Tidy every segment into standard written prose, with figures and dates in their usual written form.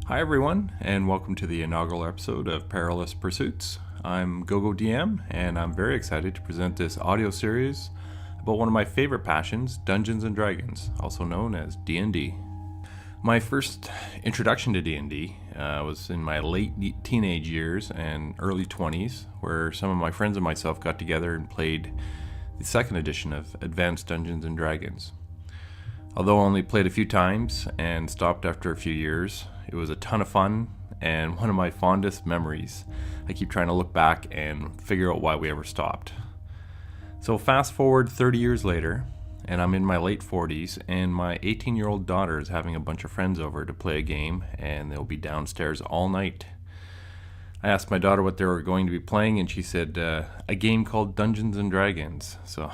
Hi everyone, and welcome to the inaugural episode of Perilous Pursuits. I'm GoGo DM, and I'm very excited to present this audio series about one of my favorite passions, Dungeons & Dragons, also known as D&D. My first introduction to D&D was in my late teenage years and early 20s, where some of my friends and myself got together and played the second edition of Advanced Dungeons & Dragons. Although I only played a few times and stopped after a few years, it was a ton of fun and one of my fondest memories. I keep trying to look back and figure out why we ever stopped. So fast forward 30 years later, and I'm in my late 40s, and my 18-year-old daughter is having a bunch of friends over to play a game, and they'll be downstairs all night. I asked my daughter what they were going to be playing, and she said a game called Dungeons & Dragons. So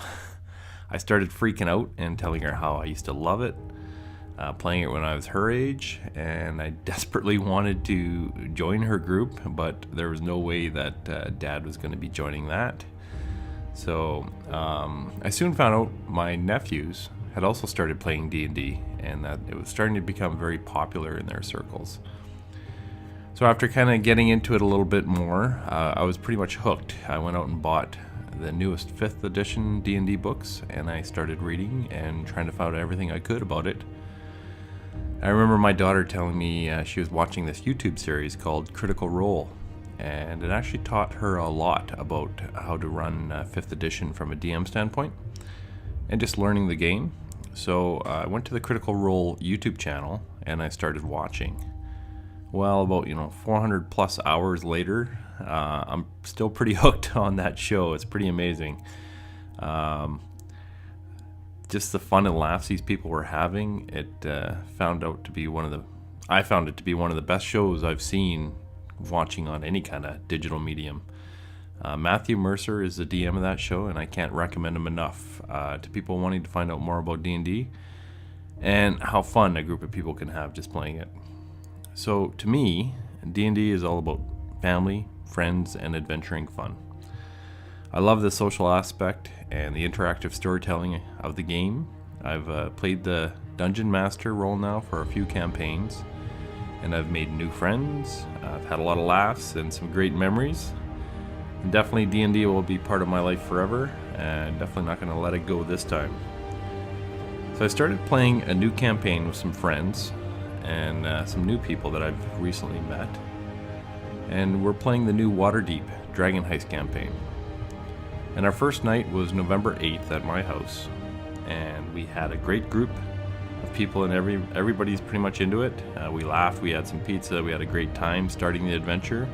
I started freaking out and telling her how I used to love it, playing it when I was her age, and I desperately wanted to join her group, but there was no way that Dad was going to be joining that. So I soon found out my nephews had also started playing D&D, and that it was starting to become very popular in their circles. So after kind of getting into it a little bit more, I was pretty much hooked. I went out and bought the newest 5th edition D&D books, and I started reading and trying to find out everything I could about it. I remember my daughter telling me she was watching this YouTube series called Critical Role, and it actually taught her a lot about how to run 5th edition from a DM standpoint and just learning the game. So I went to the Critical Role YouTube channel and I started watching. Well, about 400 plus hours later, I'm still pretty hooked on that show. It's pretty amazing. Just the fun and laughs these people were having. I found it to be one of the best shows I've seen watching on any kind of digital medium. Matthew Mercer is the DM of that show, and I can't recommend him enough to people wanting to find out more about D&D and how fun a group of people can have just playing it. So to me, D&D is all about family, friends, and adventuring fun. I love the social aspect and the interactive storytelling of the game. I've played the Dungeon Master role now for a few campaigns, and I've made new friends. I've had a lot of laughs and some great memories. And definitely D&D will be part of my life forever, and definitely not going to let it go this time. So I started playing a new campaign with some friends and some new people that I've recently met. And we're playing the new Waterdeep Dragon Heist campaign. And our first night was November 8th at my house, and we had a great group of people, and everybody's pretty much into it. We laughed, we had some pizza, we had a great time starting the adventure.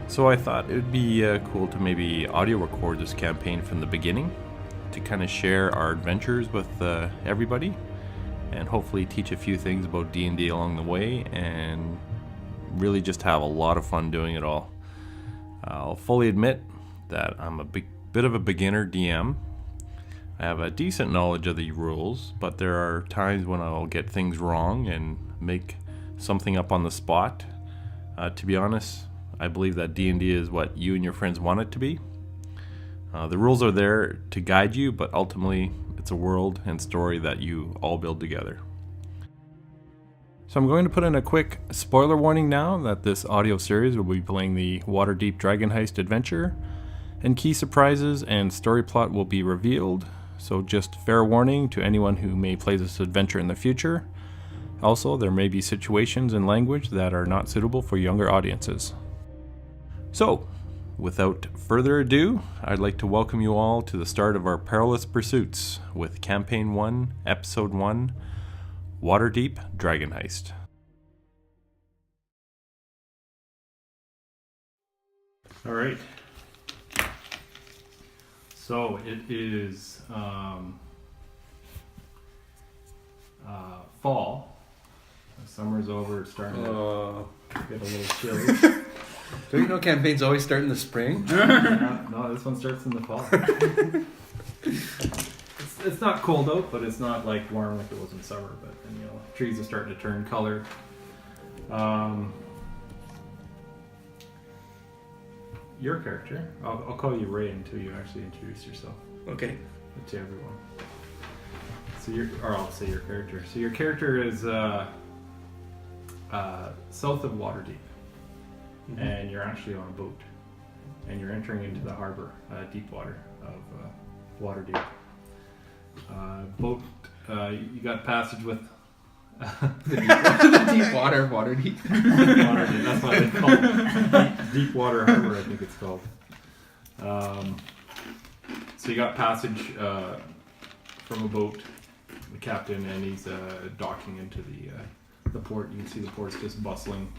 So I thought it would be cool to maybe audio record this campaign from the beginning to kind of share our adventures with everybody, and hopefully teach a few things about D&D along the way, and really just have a lot of fun doing it all. I'll fully admit that I'm a bit of a beginner DM. I have a decent knowledge of the rules, but there are times when I'll get things wrong and make something up on the spot. To be honest, I believe that D&D is what you and your friends want it to be. The rules are there to guide you, but ultimately it's a world and story that you all build together. So I'm going to put in a quick spoiler warning now that this audio series will be playing the Waterdeep Dragon Heist adventure, and key surprises and story plot will be revealed, so just fair warning to anyone who may play this adventure in the future. Also, there may be situations and language that are not suitable for younger audiences. So, without further ado, I'd like to welcome you all to the start of our Perilous Pursuits with Campaign 1, Episode 1, Waterdeep Dragon Heist. Alright. So it is fall. The summer's over. It's starting to get a little chilly. Don't you know campaigns always start in the spring? No, this one starts in the fall. It's not cold out, but it's not like warm like it was in summer. But trees are starting to turn color. Your character. I'll call you Ray until you actually introduce yourself. Okay. To everyone. So I'll say your character. So your character is south of Waterdeep, and you're actually on a boat, and you're entering into the harbor, deep water of Waterdeep. Boat, you got passage with The deep water, Waterdeep. Waterdeep, that's what they call it. Deep water harbor, I think it's called. So you got passage from a boat, the captain, and he's docking into the port. You can see the port's just bustling.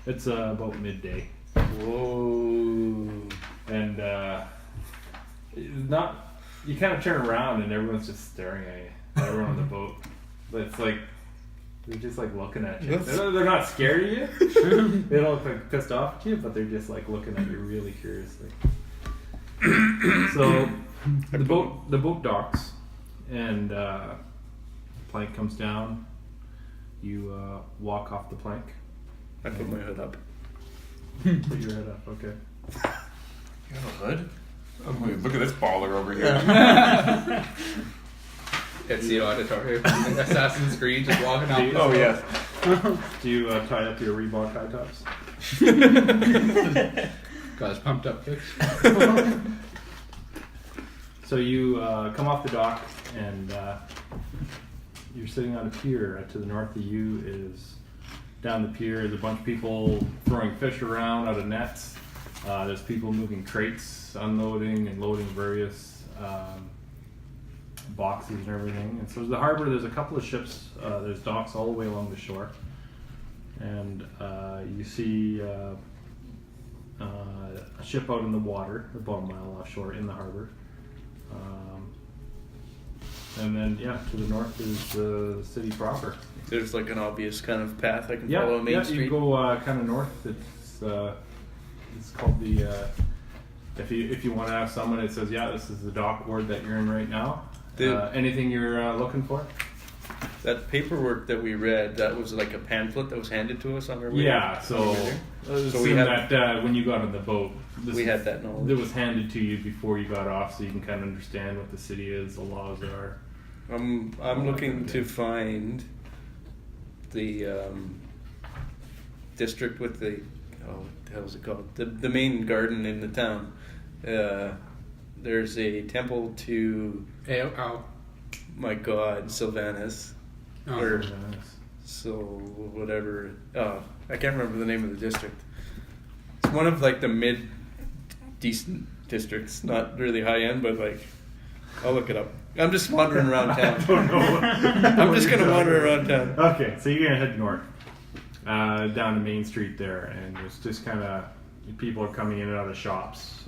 It's about midday. Whoa. And it's not. You kind of turn around and everyone's just staring at you. Everyone on the boat, but it's like they're just like looking at you. They're not scared of you. They don't look like pissed off at you, but they're just like looking at you really curiously. So the boat docks, and plank comes down. You walk off the plank. I put my hood up. Put your head up. Okay. You have a hood? Oh, wait, look at this baller over here. It's the auditorium. Assassin's Creed just walking out. Oh, yes. Do you tie up your Reebok high tops? Got his pumped up kicks. So you come off the dock, and you're sitting on a pier. To the north of you is down the pier. There's a bunch of people throwing fish around out of nets. There's people moving crates, unloading and loading various boxes and everything. And so the harbor, there's a couple of ships. There's docks all the way along the shore. And you see a ship out in the water, about a mile offshore in the harbor. And then, to the north is the city proper. There's like an obvious kind of path I can follow Main Street. You go kind of north. It's called the. If you want to ask someone, it says, this is the dock ward that you're in right now. Anything you're looking for? That paperwork that we read, that was like a pamphlet that was handed to us on our way. Yeah, so we had that when you got on the boat. We had that knowledge. It was handed to you before you got off, so you can kind of understand what the city is, the laws are. I'm looking to find the district with the what the hell is it called? The main garden in the town. There's a temple to my god, Sylvanus. Or so whatever. I can't remember the name of the district. It's one of like the mid decent districts, not really high end, but like I'll look it up. I'm just wandering around town. I don't know. I'm just gonna wander around town. Okay, so you're gonna head north, down to Main Street there, and there's just kind of people are coming in and out of shops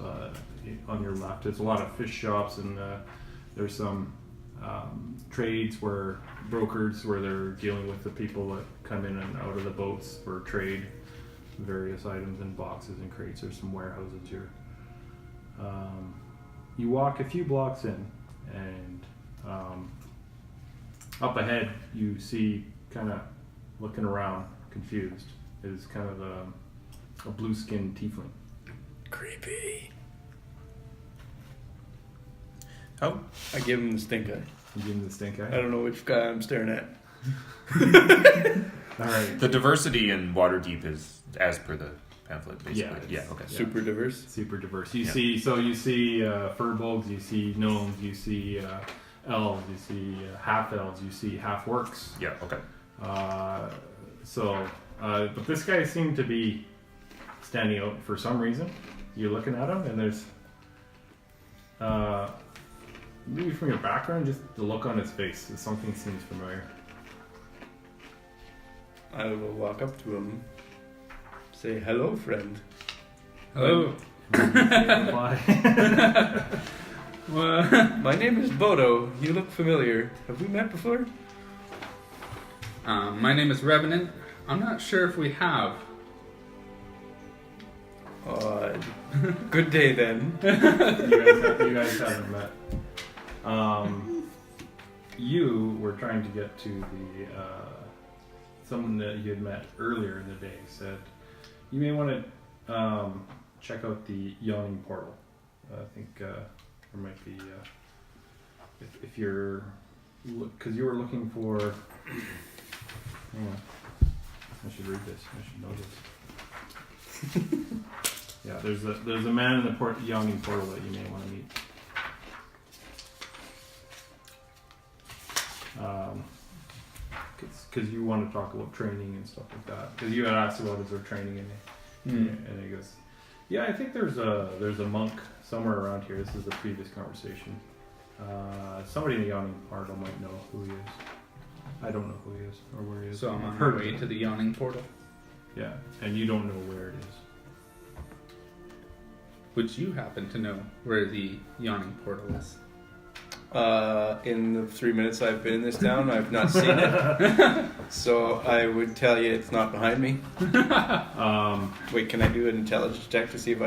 on your left. There's a lot of fish shops, and there's some trades where brokers where they're dealing with the people that come in and out of the boats for trade, various items in boxes and crates. There's some warehouses here. You walk a few blocks in, and up ahead you see, kind of looking around confused, is kind of a blue-skinned tiefling. Creepy. Oh, I give him the stink eye. You give him the stink eye? I don't know which guy I'm staring at. All right. the diversity in Waterdeep is as per the pamphlet, basically. Yeah, Okay. Yeah. Super diverse. Super diverse. You see furbolgs, you see gnomes, you see elves, you see half elves, you see half orcs. Yeah. Okay. But this guy seemed to be standing out for some reason. You're looking at him, and there's maybe from your background, just the look on his face. Something seems familiar. I will walk up to him, say, "Hello, friend." Hello. My name is Bodo. You look familiar. Have we met before? My name is Revenant. I'm not sure if we have. Good day then. You guys haven't met. You were trying to get to the someone that you had met earlier in the day. Said you may want to check out the Yawning portal. I think there might be if you're because you were looking for. Hang on. I should read this. I should know this. Yeah, there's a man in the Yawning portal that you may want to meet. Because you want to talk about training and stuff like that. Because you had asked about is there training in it, and he goes, yeah, I think there's a monk somewhere around here. This is the previous conversation. Somebody in the Yawning portal might know who he is. I don't know who he is or where he is. So I'm on Heard my way of to the Yawning portal. Yeah, and you don't know where it is. Would you happen to know where the Yawning portal is? In the 3 minutes I've been in this town, I've not seen it. So I would tell you it's not behind me. Wait, can I do an intelligence check to see if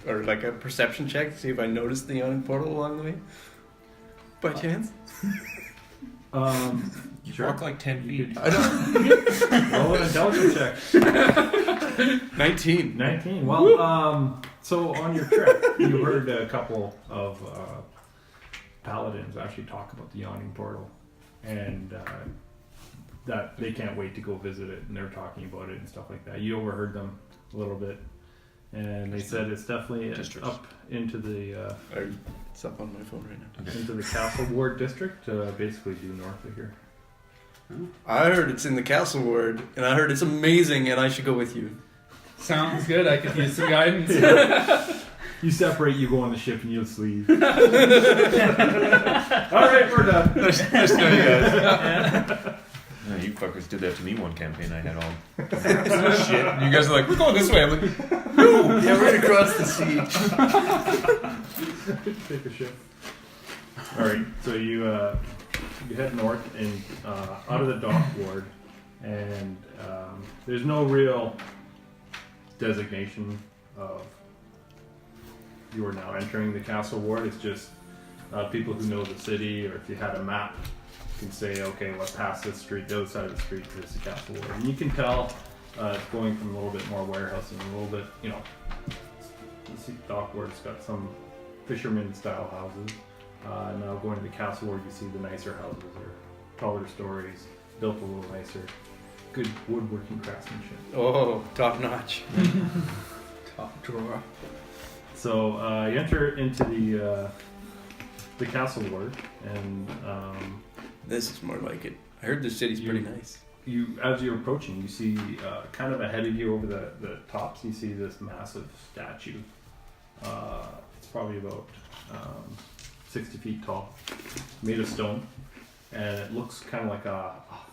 or like a perception check to see if I noticed the Yawning portal along the way? By chance? You Sure. walk like 10 feet. I don't. Roll an intelligence check. 19. 19. Well, so on your trip, you heard a couple of paladins actually talk about the Yawning portal, and that they can't wait to go visit it, and they're talking about it and stuff like that. You overheard them a little bit, and they said it's definitely Districts. up into the It's up on my phone right now. into the Castle Ward district, basically due north of here. I heard it's in the Castle Ward, and I heard it's amazing, and I should go with you. Sounds good. I could use some guidance. You separate, you go on the ship, and you'll sleep. All right, we're done. There's no you guys. No, you fuckers did that to me one campaign I had all. Shit. And you guys are like, we're going this way. I'm like, Yeah, right across the sea. Take a ship. All right, so you head north and out of the dock ward, and there's no real designation of you are now entering the castle ward. It's just people who know the city, or if you had a map, you can say, okay, well, past this street, the other side of the street is the castle ward, and you can tell it's going from a little bit more warehousing, a little bit, you know. The dock ward, it's got some fisherman style houses. Now going to the castle ward, you see the nicer houses, or taller stories, built a little nicer. Good woodworking craftsmanship. Oh, top notch. Top drawer. So you enter into the castle ward, and This is more like it. I heard the city's pretty nice. you, as you're approaching, you see kind of ahead of you over the tops, you see this massive statue. It's probably about 60 feet tall, made of stone, and it looks kind of like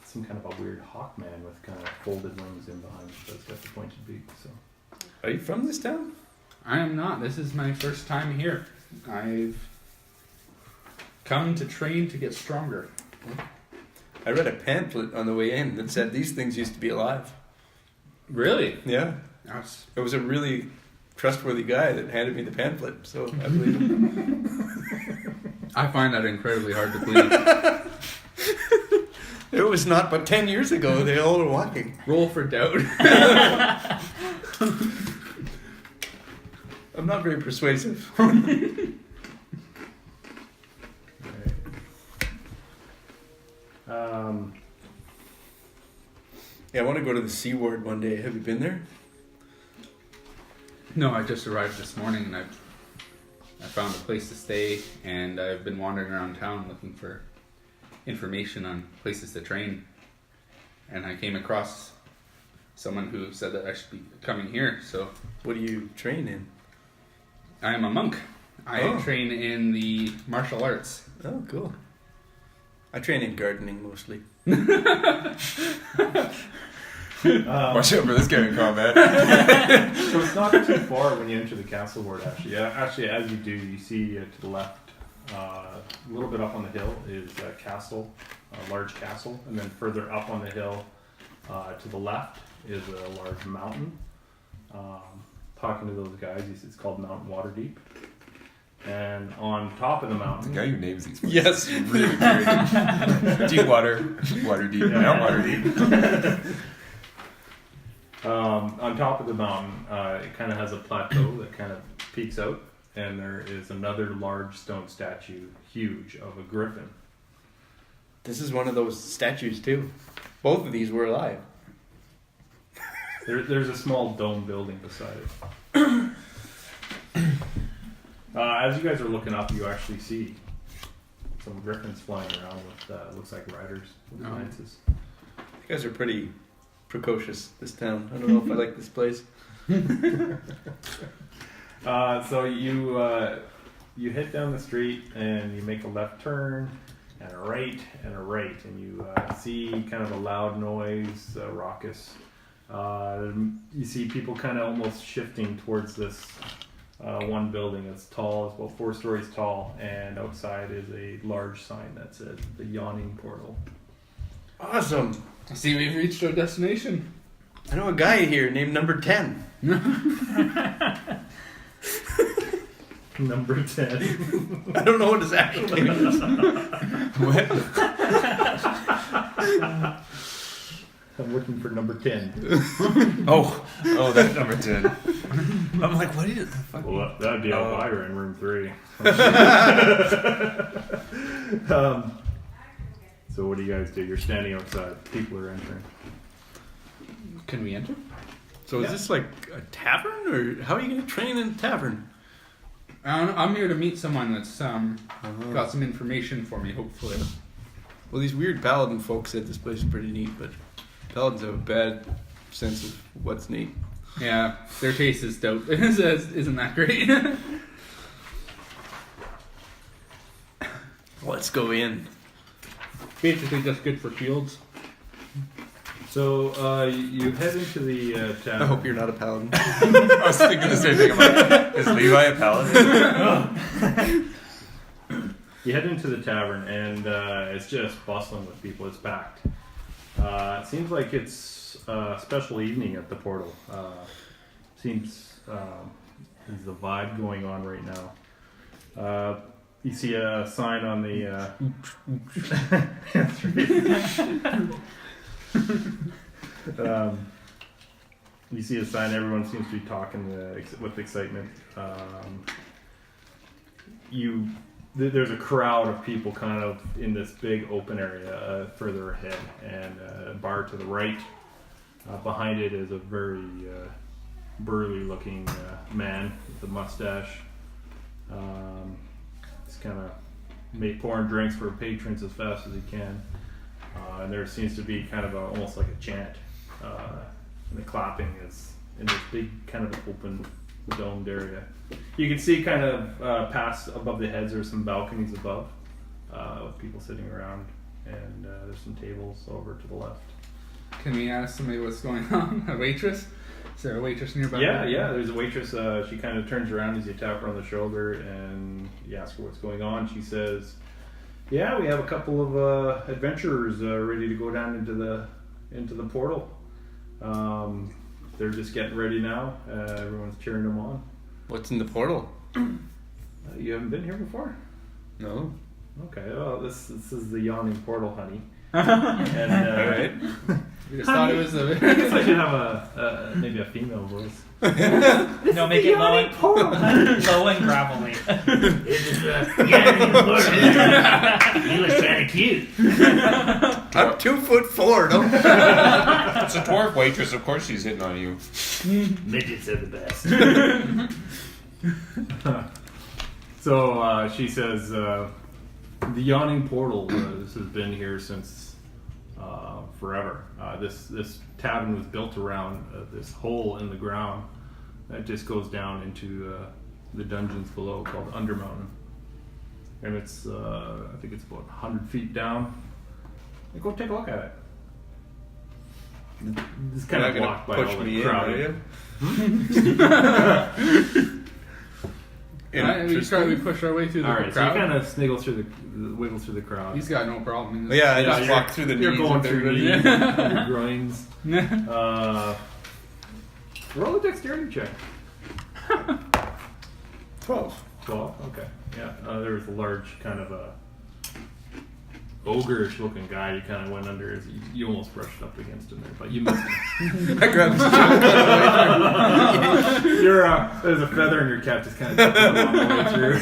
some kind of a weird hawk man with kind of folded wings in behind it, but it's got the pointed beak. So, Are you from this town? I am not. This is my first time here. I've come to train to get stronger. I read a pamphlet on the way in that said these things used to be alive. Really? Yeah. That's It was a really trustworthy guy that handed me the pamphlet, so I believe him. I find that incredibly hard to believe. It was not but 10 years ago they all were walking. Roll for doubt. I'm not very persuasive. Yeah, I want to go to the C Ward one day. Have you been there? No, I just arrived this morning and I found a place to stay, and I've been wandering around town looking for information on places to train. And I came across someone who said that I should be coming here, so What do you train in? I am a monk. I Oh. train in the martial arts. Oh, cool. I train in gardening mostly. watch out for this guy in combat. So it's not too far when you enter the castle ward, actually. Actually, as you do, you see to the left, a little bit up on the hill is a castle, a large castle. And then further up on the hill, to the left, is a large mountain. Talking to those guys, it's called Mount Waterdeep. And on top of the The mountain... guy who names these places Yes. is really creative. Deep water, water deep, Yeah. Mount Waterdeep. On top of the mountain, it kind of has a plateau that kind of peaks out, and there is another large stone statue, huge, of a griffin. This is one of those statues too. Both of these were alive. There's a small dome building beside it. As you guys are looking up, you actually see some griffins flying around with looks like riders with lances. You guys are pretty precocious, this town. I don't know if I like this place. So you head down the street and you make a left turn and a right, and you see kind of a loud noise, raucous. You see people kind of almost shifting towards this one building that's tall. It's about 4 stories tall, and outside is a large sign that says the Yawning portal. Awesome. I see we've reached our destination. I know a guy here named Number 10. Number 10. I don't know what his actual name is. What? I'm looking for number 10. Oh, that's number 10. I'm like, what is the fuck? Well, that'd be Elvira in room 3. So what do you guys do? You're standing outside. People are entering. Can we enter? So is this like a tavern, or how are you going to train in a tavern? I'm here to meet someone that's got some information for me, hopefully. Well, these weird paladin folks said this place is pretty neat, but paladins have a bad sense of what's neat. Yeah, their taste is dope. Isn't that great? Let's go in. Basically just good for shields. So you head into the tavern. I hope you're not a paladin. I was thinking the same thing. I'm like, is Levi a paladin? You head into the tavern, and it's just bustling with people. It's packed. It seems like it's a special evening at the portal. Seems there's a vibe going on right now. You see a sign on the... That's right. You see a sign. Everyone seems to be talking with excitement. There's a crowd of people kind of in this big open area further ahead, and a bar to the right. Behind it is a very burly looking man with a mustache. He's kind of pouring drinks for patrons as fast as he can. And there seems to be kind of almost like a chant. And the clapping is in this big kind of open domed area. You can see kind of past above the heads, there's some balconies above with people sitting around, and there's some tables over to the left. Can we ask somebody what's going on? A waitress? Is there a waitress nearby? Yeah, there's a waitress. She kind of turns around as you tap her on the shoulder and you ask her what's going on. She says, yeah, we have a couple of adventurers ready to go down into the portal. They're just getting ready now. Everyone's cheering them on. What's in the portal? You haven't been here before? No. Okay, well, this is the Yawning portal, honey. And, All right. We just thought it was I guess I should have maybe a female voice. No, make it low and gravelly. It is Yawning portal. You look kind of cute. I'm 2'4". Don't. It's a dwarf waitress. Of course she's hitting on you. Midgets are the best. So she says, the Yawning portal this has been here since forever. This tavern was built around this hole in the ground that just goes down into the dungeons below called Undermountain. And it's, I think it's about 100 feet down. Go take a look at it. It's kind of blocked by all the crowd. We push our way through the Alright, so crowd. you kind of wiggle through the crrow. He's got no problem. Yeah, I just you're- walk through the knees. You're going with through everybody. knees, your groins. Roll a dexterity check. 12. 12, okay. Yeah, there was a large kind of a ogre-ish looking guy. You kind of went under his, you almost brushed up against him there, but you missed him. I grabbed his There's a feather in your cap just kind of along the way through.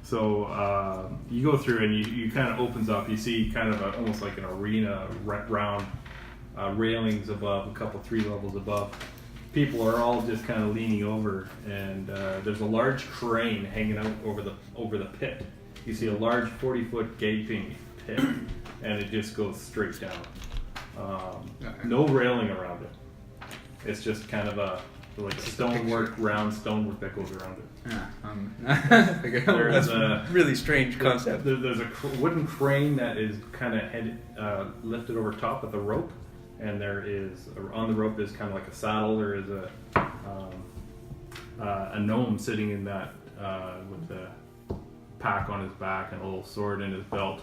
So So you go through and you kind of opens up. You see kind of almost like an arena round railings above, a couple 3 levels above. People are all just kind of leaning over, and there's a large crane hanging out over the pit. You see a large 40-foot gaping pit, and it just goes straight down. No railing around it. It's just kind of like stonework, round stonework that goes around it. Yeah, There's That's a really strange concept. There's a wooden crane that is kind of lifted over top with a rope, and there is on the rope is kind of like a saddle. There is a gnome sitting in that with a pack on his back and a little sword in his belt.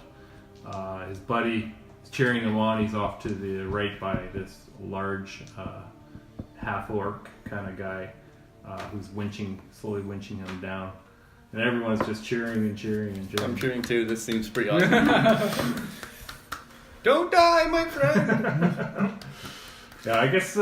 His buddy is cheering him on. He's off to the right by this large half orc kind of guy who's slowly winching him down, and everyone's just cheering and cheering and cheering. I'm cheering too. This seems pretty awesome. Don't die, my friend. Yeah, I guess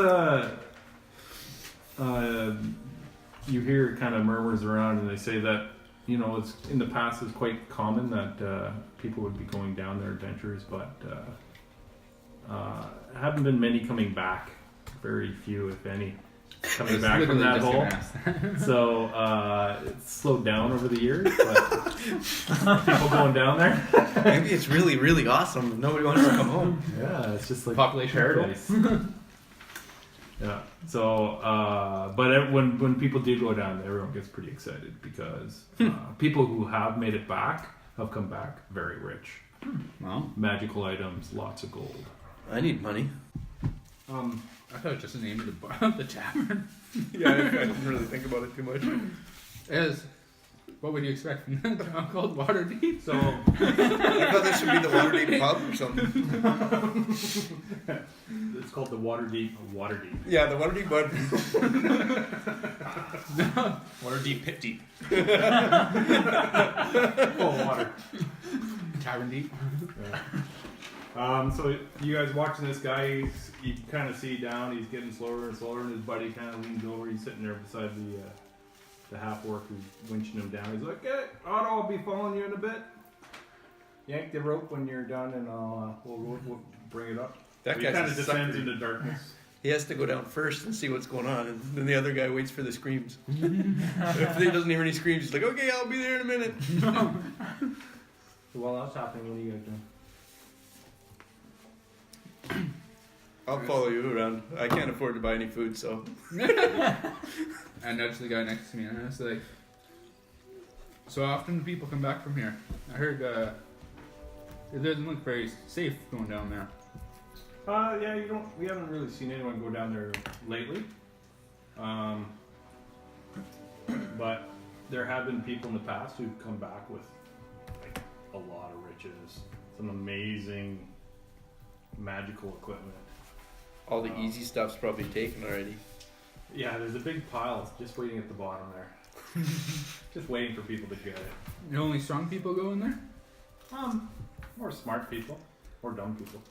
you hear kind of murmurs around, and they say that it's in the past it's quite common that people would be going down their adventures, but haven't been many coming back. Very few, if any, coming back from that hole. So it's slowed down over the years, but people going down there. Maybe it's really, really awesome. Nobody wants to come home. Yeah, it's just like Population paradise. Yeah. So, but when people do go down there, everyone gets pretty excited because people who have made it back have come back very rich. Well, Magical items, lots of gold. I need money. I thought it was just the name of the bar, the tavern. Yeah, I didn't really think about it too much. What would you expect from a town called Waterdeep? So I thought this should be the Waterdeep pub or something. it's called the Waterdeep. Yeah, the Waterdeep bud. Waterdeep, pit deep. Oh, water. Tavern Deep. Yeah. So you guys watching this guy, you kind of see down, he's getting slower and slower, and his buddy kind of leans over, he's sitting there beside the half-orc who's winching him down. He's like, "Okay, Otto, I'll be following you in a bit. Yank the rope when you're done, and we'll bring it up." That He guy's kind a of descends sucker. into darkness. He has to go down first and see what's going on, and then the other guy waits for the screams. If he doesn't hear any screams, he's like, "Okay, I'll be there in a minute." So while that's happening, what are you guys doing? I'll follow you around. I can't afford to buy any food, so. I nudged the guy next to me and I was like, "So often people come back from here. I heard it doesn't look very safe going down there." Yeah, we haven't really seen anyone go down there lately. But there have been people in the past who've come back with like a lot of riches, some amazing magical equipment. All the easy stuff's probably taken already. Yeah, there's a big pile just waiting at the bottom there. Just waiting for people to get it. The only strong people go in there? Or smart people. Or dumb people.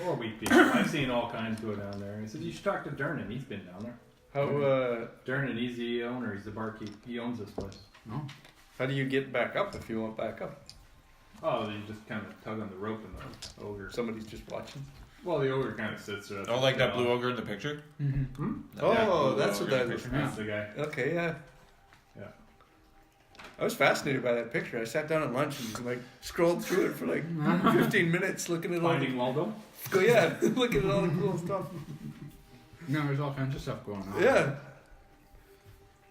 Or weak people. I've seen all kinds go down there. He said, "You should talk to Dernan. He's been down there." How Dernan, he's the owner. He's the barkeep. He owns this place. No. how do you get back up if you want back up? Oh, you just kind of tug on the rope and the ogre. Somebody's just watching. Well, the ogre kind of sits there. Oh, like that blue ogre in the picture? Mm-hmm. Oh, blue that's what ogre in that the is. picture. That's the guy. Okay, yeah. Yeah. I was fascinated by that picture. I sat down at lunch and like scrolled through it for like 15 minutes looking at all the Finding Waldo. looking at all the cool stuff. No, there's all kinds of stuff going on. Yeah.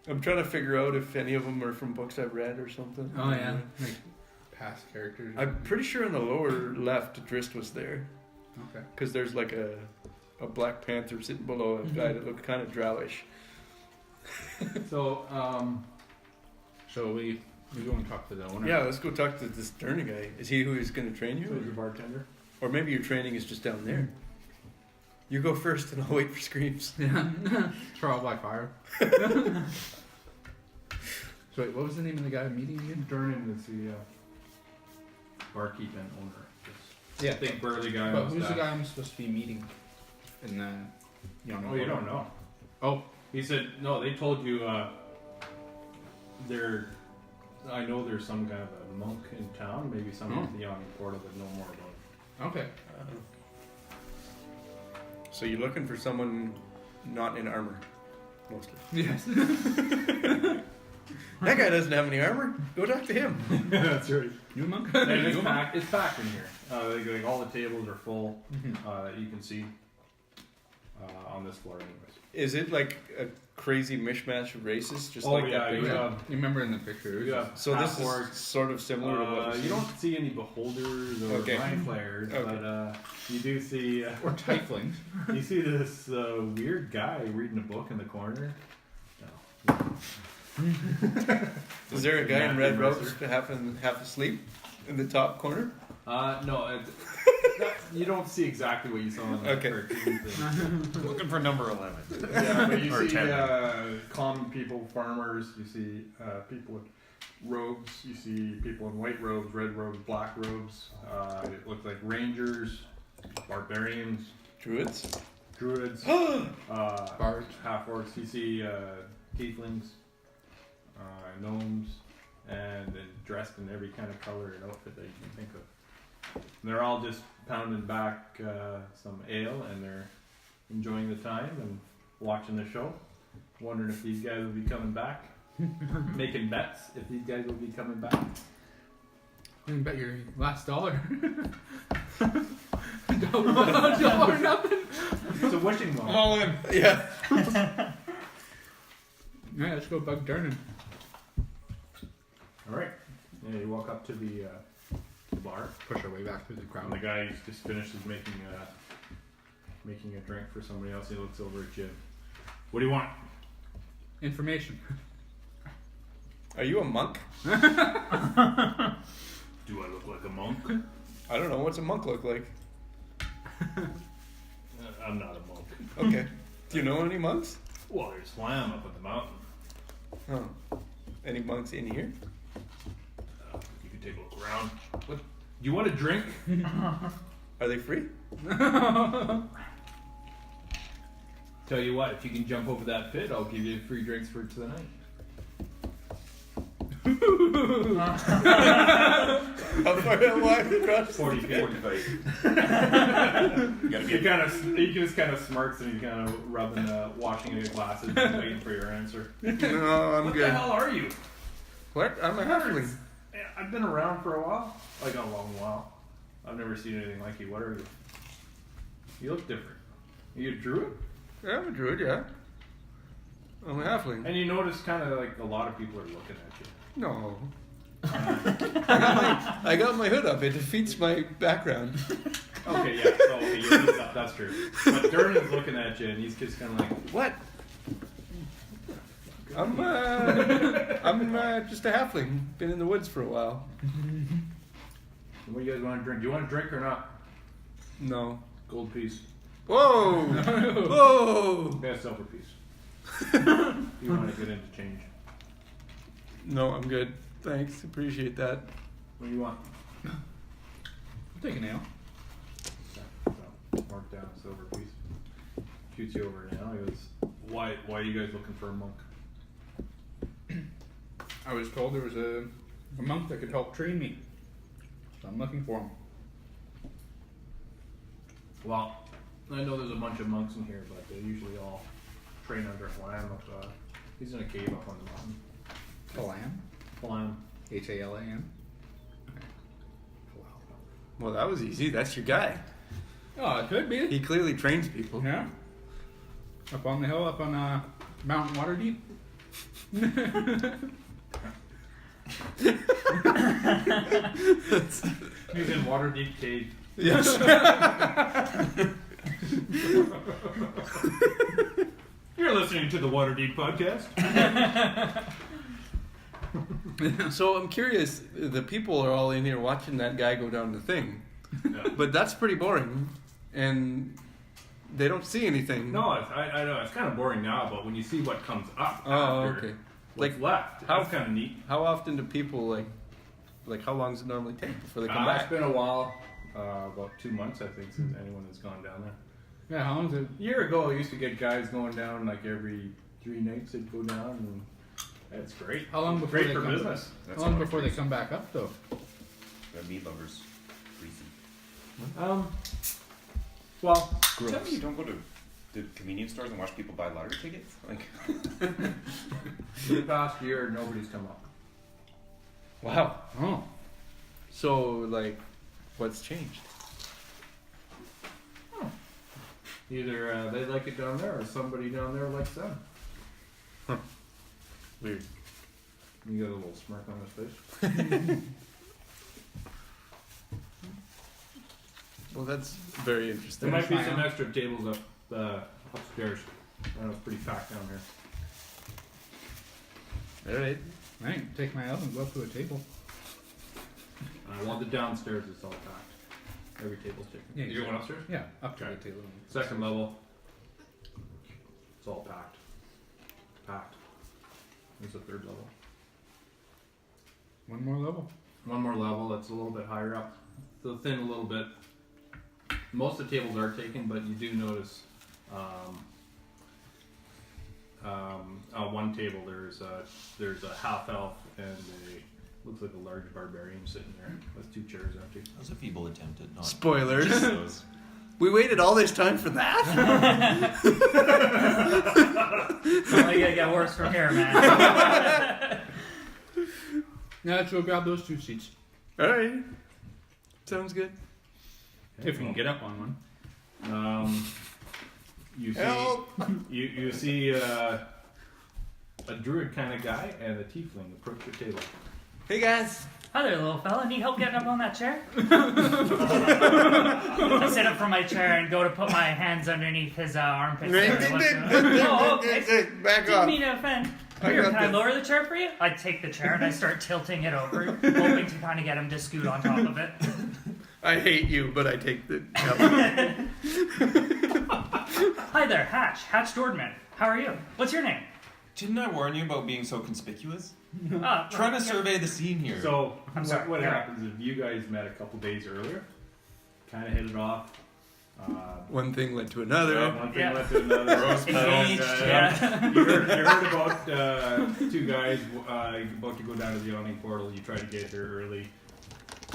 I'm trying to figure out if any of them are from books I've read or something. Oh yeah, like past characters. I'm pretty sure in the lower left Drist was there Okay. because there's like a Black Panther sitting below a guy that looked kind of drowish. So, So we go and talk to the owner. Yeah, let's go talk to this Derna guy. Is he who is going to train he's the you? bartender. Or maybe your training is just down there. You go first and I'll wait for screams. Yeah. Trial by fire. So wait, what was the name of the guy meeting again? Dernan is the barkeep and owner. This Yeah. big burly guy. But on who's the staff. guy I'm supposed to be meeting? In the Oh, you don't know. Oh, He said, no, they told you they're I know there's some kind of a monk in town. Maybe someone at the Yawning portal would know more about it. Okay. So you're looking for someone not in armor, mostly. Yes. That guy doesn't have any armor. Go talk to him. That's right. New monk. And it's packed in here. Like all the tables are full. That you can see on this floor, anyways. Is it like a crazy mishmash of races, just Oh, like yeah, that? Big you one? have- You remember in the picture? It was just- So this half-orcs. is sort of similar to what You don't see any beholders or Okay. mind flayers, Okay. but you do see. or tieflings. You see this weird guy reading a book in the corner. No. Is there a guy in red Matthew robes half asleep in the top corner? No, you don't see exactly what you saw in the Okay. cartoon thing. Looking for number 11. Yeah, but you Or see 10. common people, farmers. You see people with robes. You see people in white robes, red robes, black robes. It looks like rangers, barbarians, Druids? druids, Bards. half orcs. You see tieflings, gnomes, and they're dressed in every kind of color and outfit that you can think of. And they're all just pounding back some ale, and they're enjoying the time and watching the show, wondering if these guys will be coming back, making bets if these guys will be coming back. You can bet your last dollar. dollar nothing. It's a wishing well. All in. Yeah. Yeah, let's go bug turning. All right. Yeah, you walk up to the bar. Push our way back through the And crowd. the guy just finishes making a drink for somebody else. He looks over at you. What do you want? Information. Are you a monk? Do I look like a monk? I don't know. What's a monk look like? I'm not a monk. Okay. Do you know any monks? Well, there's Slam up at the mountain. Oh. Any monks in here? You can take a look around. What? You want a drink? Are they free? Tell you what, if you can jump over that pit, I'll give you free drinks for tonight. How far wide across? 40 feet. 45. He just kind of smirks and he's kind of rubbing, washing his glasses and waiting for your answer. No, I'm What good. the hell are you? What? I'm a halfling. Yeah, I've been around for a while. Like a long while. I've never seen anything like you. What are you? You look different. Are you a druid? Yeah, I'm a druid, yeah. I'm a halfling. And you notice kind of like a lot of people are looking at you. No. I got my hood up. It defeats my background. Okay, yeah. Oh, okay, that's true. But Durnan's looking at you and he's just kind of like, What? I'm just a halfling. Been in the woods for a while. what do you guys want to drink? Do you want a drink or not? No. Gold piece. Whoa! Whoa! Yeah, silver piece. You want to get into change. No, I'm good. Thanks. Appreciate that. What do you want? I'll take an ale. Mark down a silver piece. Shoots you over now. He goes, why are you guys looking for a monk? I was told there was a monk that could help train me. So I'm looking for him. Well, I know there's a bunch of monks in here, but they usually all train under Halam. He's in a cave up on the mountain. Halam? Halam. Halam? Well, that was easy. That's your guy. Oh, it could be. He clearly trains people. Yeah. Up on the hill, up on Mount Waterdeep. He's in Waterdeep cave. Yes. You're listening to the Waterdeep podcast. So I'm curious. The people are all in here watching that guy go down the thing, Yeah. but that's pretty boring, and they don't see anything. No, I know it's kind of boring now, but when you see what comes up Oh, after okay. what's Like, left, how- that's kind of neat. How often do people like how long does it normally take before they come It's back? been a while, about 2 months, I think, since anyone has gone down there. Yeah, how long is it? A year ago, I used to get guys going down like every 3 nights. They'd go down, That's great. How long before Great they for come? business. How long before they come back up though? The meat lovers. Greasy. Well, Tell me you don't go to the convenience stores and watch people buy lottery tickets? Like, the past year, nobody's come up. Wow. Oh. So, like, what's changed? Either they like it down there, or somebody down there likes them. Weird. You got a little smirk on his face. Well, that's very There interesting. might be Fine. some extra tables upstairs. I know it's pretty packed down here. All right. I ain't take my oven, go up to a table. Well, the downstairs is all packed. Every table's taken. Yeah, You going upstairs? Yeah, up to Okay. the table. Second level. It's all packed. Packed. There's the third level. One more level. One more level that's a little bit higher up. So thin a little bit. Most of the tables are taken, but you do notice one table there's a half elf and looks like a large barbarian sitting there with 2 chairs empty. that was a feeble attempt at not. Spoilers. Those. We waited all this time for that? It's only gonna get worse from here, man. Yeah, let's go grab those 2 seats. All right. Sounds good. If we can get up on one. You see, Help! you see a druid kind of guy and a tiefling approach your table. Hey, guys. Hi there, little fella. Need help getting up on that chair? I sit up from my chair and go to put my hands underneath his armpits. Oh, okay. Back Didn't off. mean to offend. I Here, got can I this. lower the chair for you? I take the chair and I start tilting it over, hoping to kind of get him to scoot on top of it. I hate you, but I take the. Hi there, Hatch Dordman. How are you? What's your name? Didn't I warn you about being so conspicuous? Trying Trying to survey the scene here. So I'm sorry, what go ahead. happens if you guys met a couple days earlier, kind of hit it off. One thing led to another. One thing Yeah. led to another. Rose Engaged, petals. yeah. You heard about 2 guys about to go down to the Yawning portal. You tried to get here early.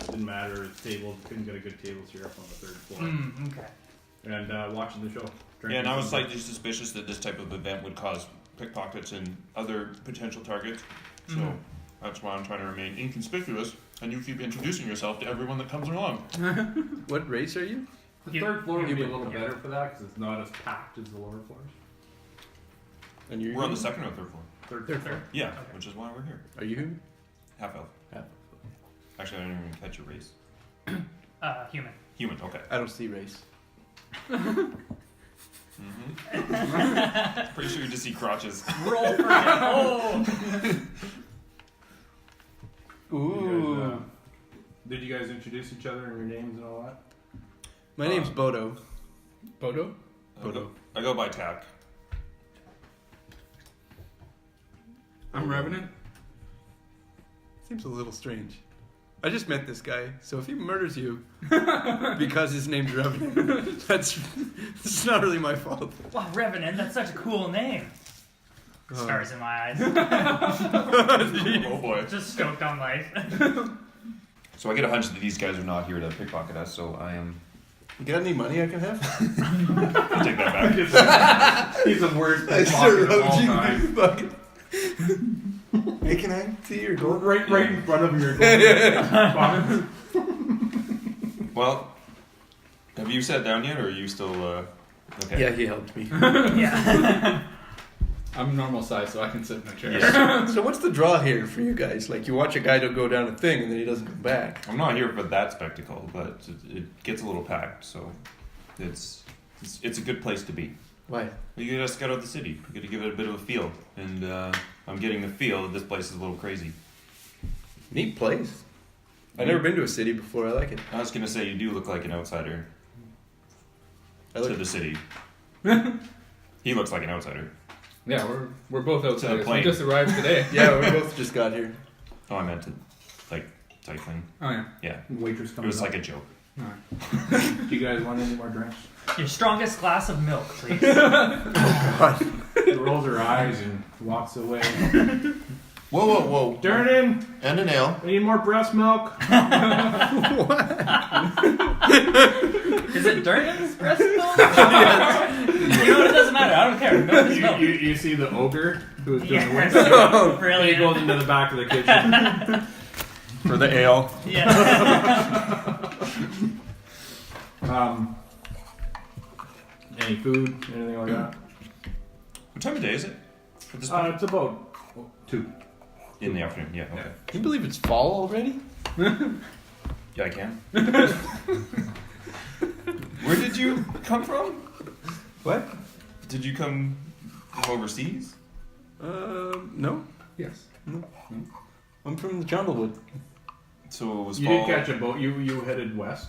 Didn't matter. Tables couldn't get a good table, so you're up on the 3rd floor. Okay. And watching the show. Yeah, and I was slightly suspicious that this type of event would cause pickpockets and other potential targets. So that's why I'm trying to remain inconspicuous, and you keep introducing yourself to everyone that comes along. What race are you? The 3rd floor would be a Human. little better for that because it's not as packed as the lower floors. And you're We're on the human? 2nd or 3rd floor. Third floor. Yeah, Okay. which is why we're here. Are you human? Half elf. Actually, I didn't even catch your race. Human. Human. Okay. I don't see race. Pretty sure you just see crotches. Roll for it. Oh! Ooh. Did you guys introduce each other and your names and all that? My name's Bodo. Bodo? I go by Tack. I'm Revenant. Seems a little strange. I just met this guy, so if he murders you because his name's Revenant, it's not really my fault. Wow, Revenant, that's such a cool name. Stars in my eyes. Oh boy. Just stoked on life. So I get a hunch that these guys are not here to pickpocket us, so I am. You got any money I can have? I'll take that back. He's the worst pickpocket of all time. Fucking. Hey, can I see your gold? Right in front of your gold. Well, have you sat down yet, or are you still? Okay. Yeah, he helped me. Yeah. I'm normal size, so I can sit in a chair. Yeah. So what's the draw here for you guys? Like, you watch a guy go down a thing and then he doesn't come back. I'm not here for that spectacle, but it gets a little packed, so it's a good place to be. Why? You gotta scout out the city. You gotta give it a bit of a feel, and I'm getting the feel that this place is a little crazy. Neat place. I've never been to a city before. I like it. I was gonna say you do look like an outsider I to like the city. He looks like an outsider. Yeah, we're both outsiders. We plane. just arrived today. Yeah, we both just got here. Oh, I meant to, like, type thing. Oh yeah. Yeah, Waitress it comes was up. like a joke. Alright. Do you guys want any more drinks? Your strongest glass of milk, please. God. She rolls her eyes and walks away. Whoa. Durnan, And an ale. we need more breast milk. Is it Durden's breast milk? You know what? It doesn't matter. I don't care. Milk is milk. You see the ogre who's doing the Yes. window. Really? He goes into the back of the kitchen. For the ale. Yeah. Any food, anything like that? What time of day is it? At this point? It's about 2. In the afternoon, yeah, okay. Can you believe it's fall already? Yeah, I can. Where did you come from? What? Did you come from overseas? No. Yes. I'm from the Jundlewood. So it was You fall. did catch a boat. You headed west,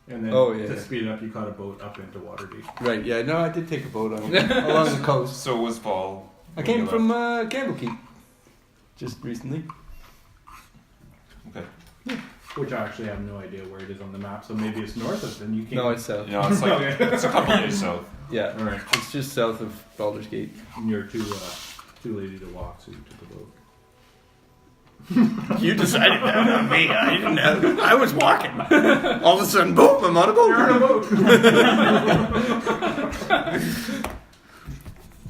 and then to speed it up, you caught a boat up into Waterdeep. Right, yeah, no, I did take a boat along the coast. So it was fall. I when came you from left. Candlekeep just recently. Okay. Which I actually have no idea where it is on the map, so maybe it's north of and you came. No, it's south. You know, it's like Okay. it's a couple days south. Yeah, All right. it's just south of Baldur's Gate. And you're too lazy to walk, so you took a boat. You decided that, not me. I didn't know. I was walking. All of a sudden, boom, I'm on a boat. You're on a boat.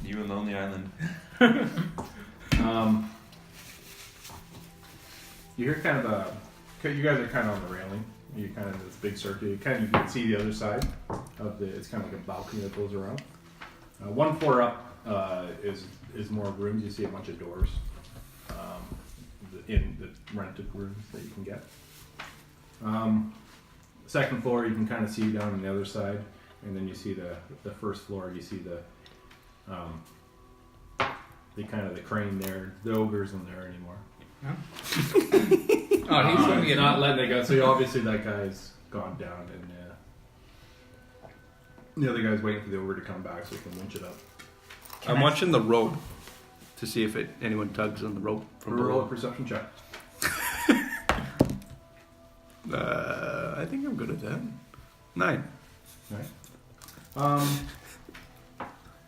You and Lonely Island. You hear kind of you guys are kind of on the railing. You kind of this big circle. You can see the other side of the. It's kind of like a balcony that goes around. One floor up is more rooms. You see a bunch of doors in the rented rooms that you can get. Second floor you can kind of see down on the other side, and then you see the first floor. You see the kind of the crane there. The ogre isn't there anymore. Oh, he's going to get not letting it go. So obviously that guy's gone down, and the other guy's waiting for the ogre to come back so he can winch it up. I'm watching the rope to see if anyone tugs on the rope from Roll a below. perception check. I think I'm good at that. 9.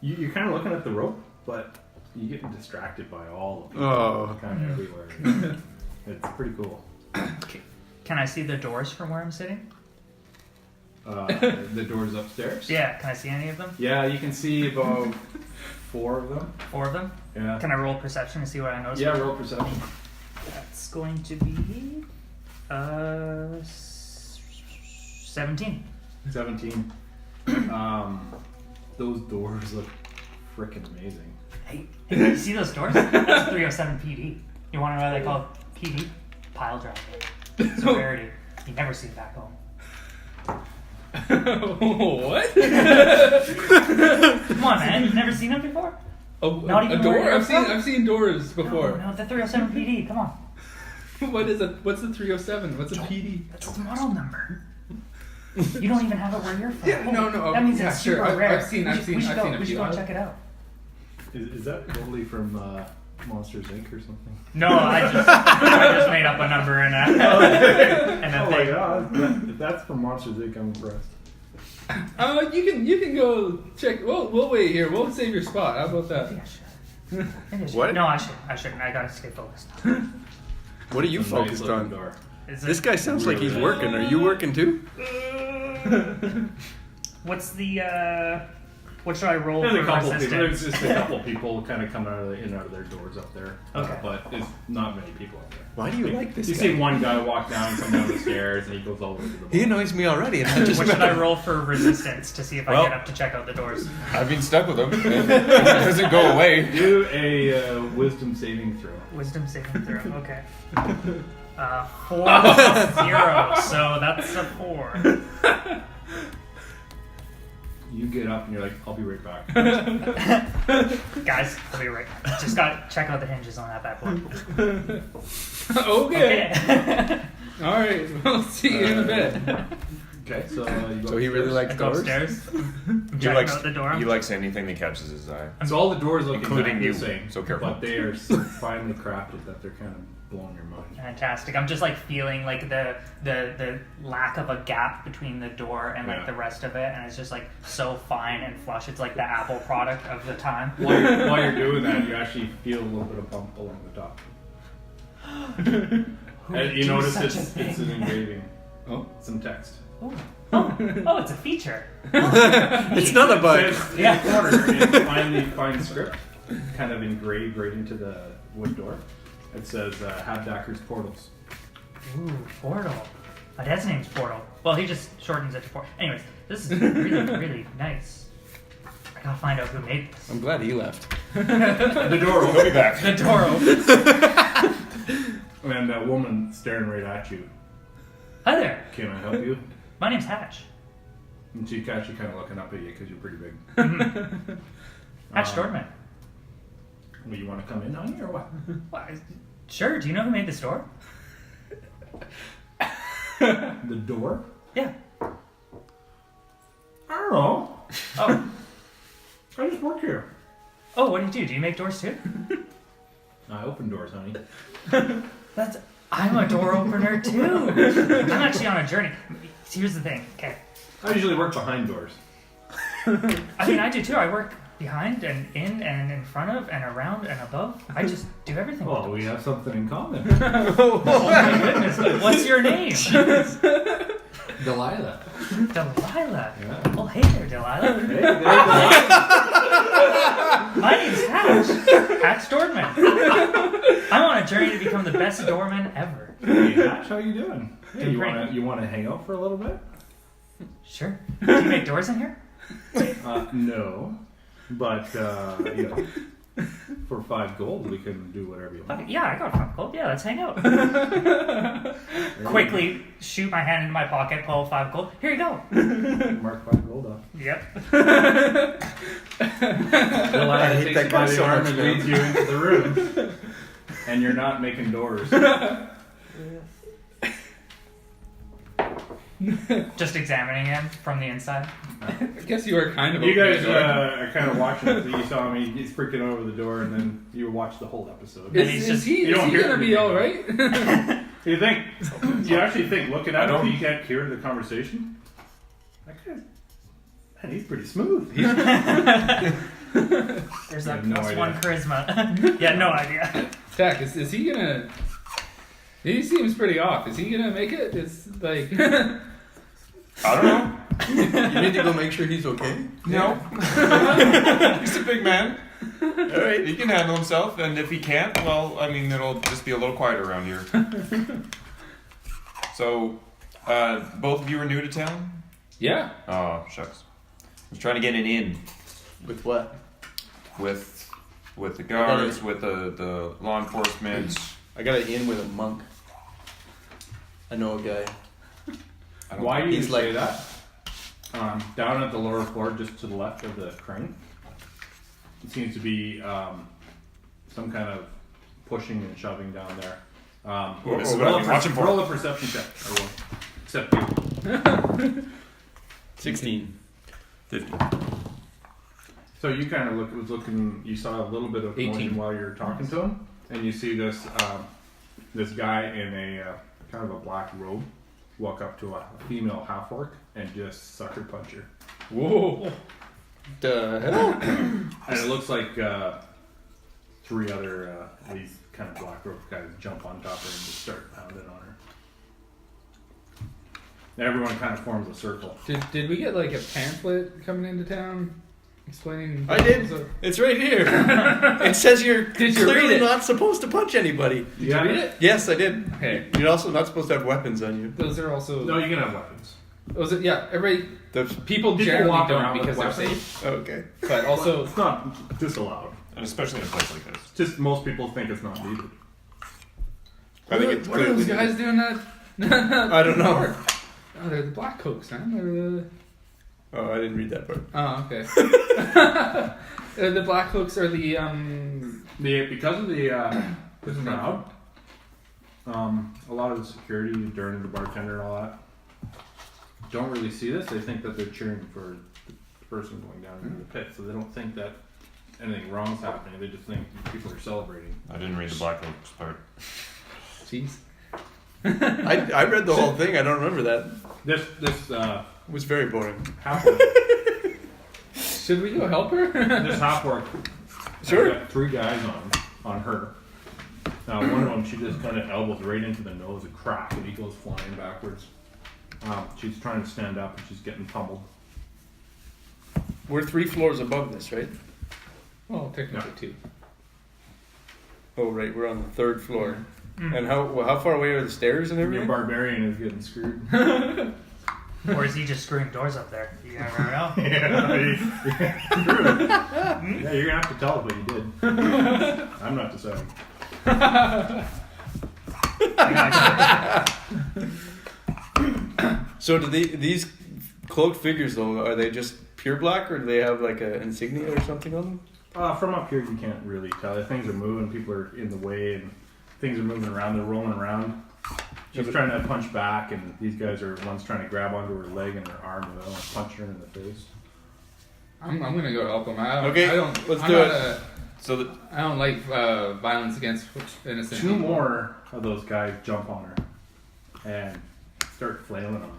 You're kind of looking at the rope, but you get distracted by all of people Oh. kind of everywhere. It's pretty cool. Can I see the doors from where I'm sitting? The doors upstairs. Yeah. Can I see any of them? Yeah, you can see about 4 of them. 4 of them? Yeah. Can I roll perception to see what I notice? Yeah, roll perception. That's going to be 17. 17. Those doors look freaking amazing. Hey, you see those doors? That's 307 PD. You want to know why they call it PD? Pile driver. It's a rarity. You never see it back home. What? Come on, man. You've never seen them before? Not A even door? where you're I've from? seen doors before. No, the 307 PD. Come on. What is it? What's the 307? What's a PD? That's the model number. You don't even have it where you're from. Yeah, no. That means yeah, it's sure. super rare. I've seen We a should few. go check it out. Is that totally from Monsters Inc. or something? No, I just made up a number and a Oh my thing. god! If that's from Monsters Inc., I'm impressed. You can go check. We'll wait here. We'll save your spot. How about that? Maybe I should. Maybe I should. What? No, I shouldn't. I gotta stay focused. What are you Nice focused looking on? door. Is This it, guy sounds like he's working. Are you working too? what's the what should I roll There's for a couple people. resistance? There's just a couple people kind of coming in and out of their doors up there. Okay. But there's not many people up there. Why do you like this You guy? see one guy walk down and come down the stairs, and he goes all the way to the He bottom. annoys me already, and I just What should I roll for resistance to see if I Well- get up to check out the doors? I've been stuck with him. It doesn't go away. Do a wisdom saving throw. Wisdom saving throw. Okay. 4 plus 0, so that's a 4. You get up and you're like, I'll be right back. Guys, I'll be right back. Just gotta check out the hinges on that bad boy. Okay. Okay. All right. We'll see you in a bit. Okay, so you go So he really upstairs. likes I go doors. upstairs. He Check likes, out the door. he likes anything that catches his eye. So all the doors look Including exactly you, the same. so careful. But they are so finely crafted that they're kind of blowing your mind. Fantastic. I'm just like feeling like the lack of a gap between the door and like Yeah. the rest of it, and it's just like so fine and flush. It's like the Apple product of the time. While you're doing that, you actually feel a little bit of bump along the top. And you notice it's an engraving. Oh. Some text. Oh, it's a feature. It's not a bug. It says, in the corner, in finely fine script, kind of engraved right into the wood door. It says, Habdacker's Portals. Ooh, Portal. My dad's name's Portal. Well, he just shortens it to Portal. Anyways, this is really, really nice. I gotta find out who made this. I'm glad he left. The door opens. We'll be back. The door opens. And a woman staring right at you. Hi there. Can I help you? My name's Hatch. And she's actually kind of looking up at you because you're pretty big. Hatch Doorman. Well, you want to come in on you or what? What? Sure. Do you know who made this door? The door? Yeah. I don't know. Oh. I just work here. Oh, what do you do? Do you make doors too? I open doors, honey. I'm a door opener too. I'm actually on a journey. Here's the thing. Okay. I usually work behind doors. I mean, I do too. I work behind and in front of and around and above. I just do everything. Well, we have something in common. Oh my goodness. What's your name? Delilah. Delilah. Yeah. Well, hey there, Delilah. Hey, there, Delilah. My name's Hatch. Hatch Doorman. I'm on a journey to become the best doorman ever. Hey, Hatch, how you doing? Hey, Doing great. you wanna hang out for a little bit? Sure. Do you make doors in here? No. But, you know, for 5 gold, we can do whatever you want. Okay, yeah, I got 5 gold. Yeah, let's hang out. Quickly shoot my hand into my pocket, pull 5 gold. Here you go. Mark 5 gold off. Yep. Delilah hate takes that you guy by the so arm much, and man. leads you into the room. And you're not making doors. Just examining him from the inside. I guess you were kind of. You opening guys the door. are kind of watching it. So you saw him, he's freaking over the door, and then you watch the whole episode. And he's just- you don't hear gonna be anything. all right? You think? You actually think, looking at I don't- him, you can't hear the conversation? That guy, man, he's pretty smooth. There's I that have no +1 idea. charisma. Yeah, no idea. Jack, is he gonna? He seems pretty off. Is he gonna make it? It's like. I don't know. You need to go make sure he's okay. No. He's a big man. Alright, he can handle himself, and if he can't, well, I mean, it'll just be a little quieter around here. So, both of you are new to town? Yeah. Oh, shucks. I was trying to get an in With what? with the guards, with the law enforcement. I got it in with a monk. I know a guy. I don't Why do you He's say like- that? Down at the lower floor, just to the left of the crane, it seems to be some kind of pushing and shoving down there. Ooh, this is what I've been watching for. Roll a perception check, everyone. Except you. 16. 50. So you kind of was looking. You saw a little bit of 18. motion while you're talking to him, and you see this guy in a kind of a black robe walk up to a female half orc and just sucker punch her. Whoa. The hell? And it looks like 3 other these kind of black robe guys jump on top of her and just start pounding on her. And everyone kind of forms a circle. Did we get like a pamphlet coming into town explaining? I did. It's right here. It says you're Did you read clearly it? not supposed to punch anybody. You got read it? it? Yes, I did. Okay. You're also not supposed to have weapons on you. Those are also. No, you can have weapons. Was it? Yeah. Everybody. The, People generally walk don't around with because they're weapons. safe. okay. But also. It's not disallowed. And especially in a place like this. Just most people think it's not needed. I think it's what are those guys doing that? I don't know. Oh, they're the Black Coats, man. They're the. Oh, I didn't read that part. Oh, okay. The Black Cloaks are the Because of the crowd, a lot of the security, during the bartender and all that, don't really see this. They think that they're cheering for the person going down into the pit, so they don't think that anything wrong's happening. They just think people are celebrating. I didn't read the Black Oaks part. Jeez. I read the whole thing. I don't remember that. This It was very boring. half orc, Should we go help her? this half orc, Sure. got 3 guys on her, One of them, she just kind of elbows right into the nose, a crack, and he goes flying backwards. She's trying to stand up, and she's getting pummeled. We're 3 floors above this, right? Well, technically 2. Oh, right. We're on the 3rd floor. And how far away are the stairs and Your everything? barbarian is getting screwed. Or is he just screwing doors up there? You never know. Yeah, you're gonna have to tell us what you did. I'm not deciding. So do these cloaked figures though, are they just pure black or do they have like an insignia or something on them? From up here, you can't really tell. Things are moving, people are in the way, and things are moving around. They're rolling around. She's trying to punch back, and these guys are one's trying to grab onto her leg and her arm, and they'll punch her in the face. I'm gonna go help him. Let's do it. I don't like violence against innocent 2 people. more of those guys jump on her and start flailing on her.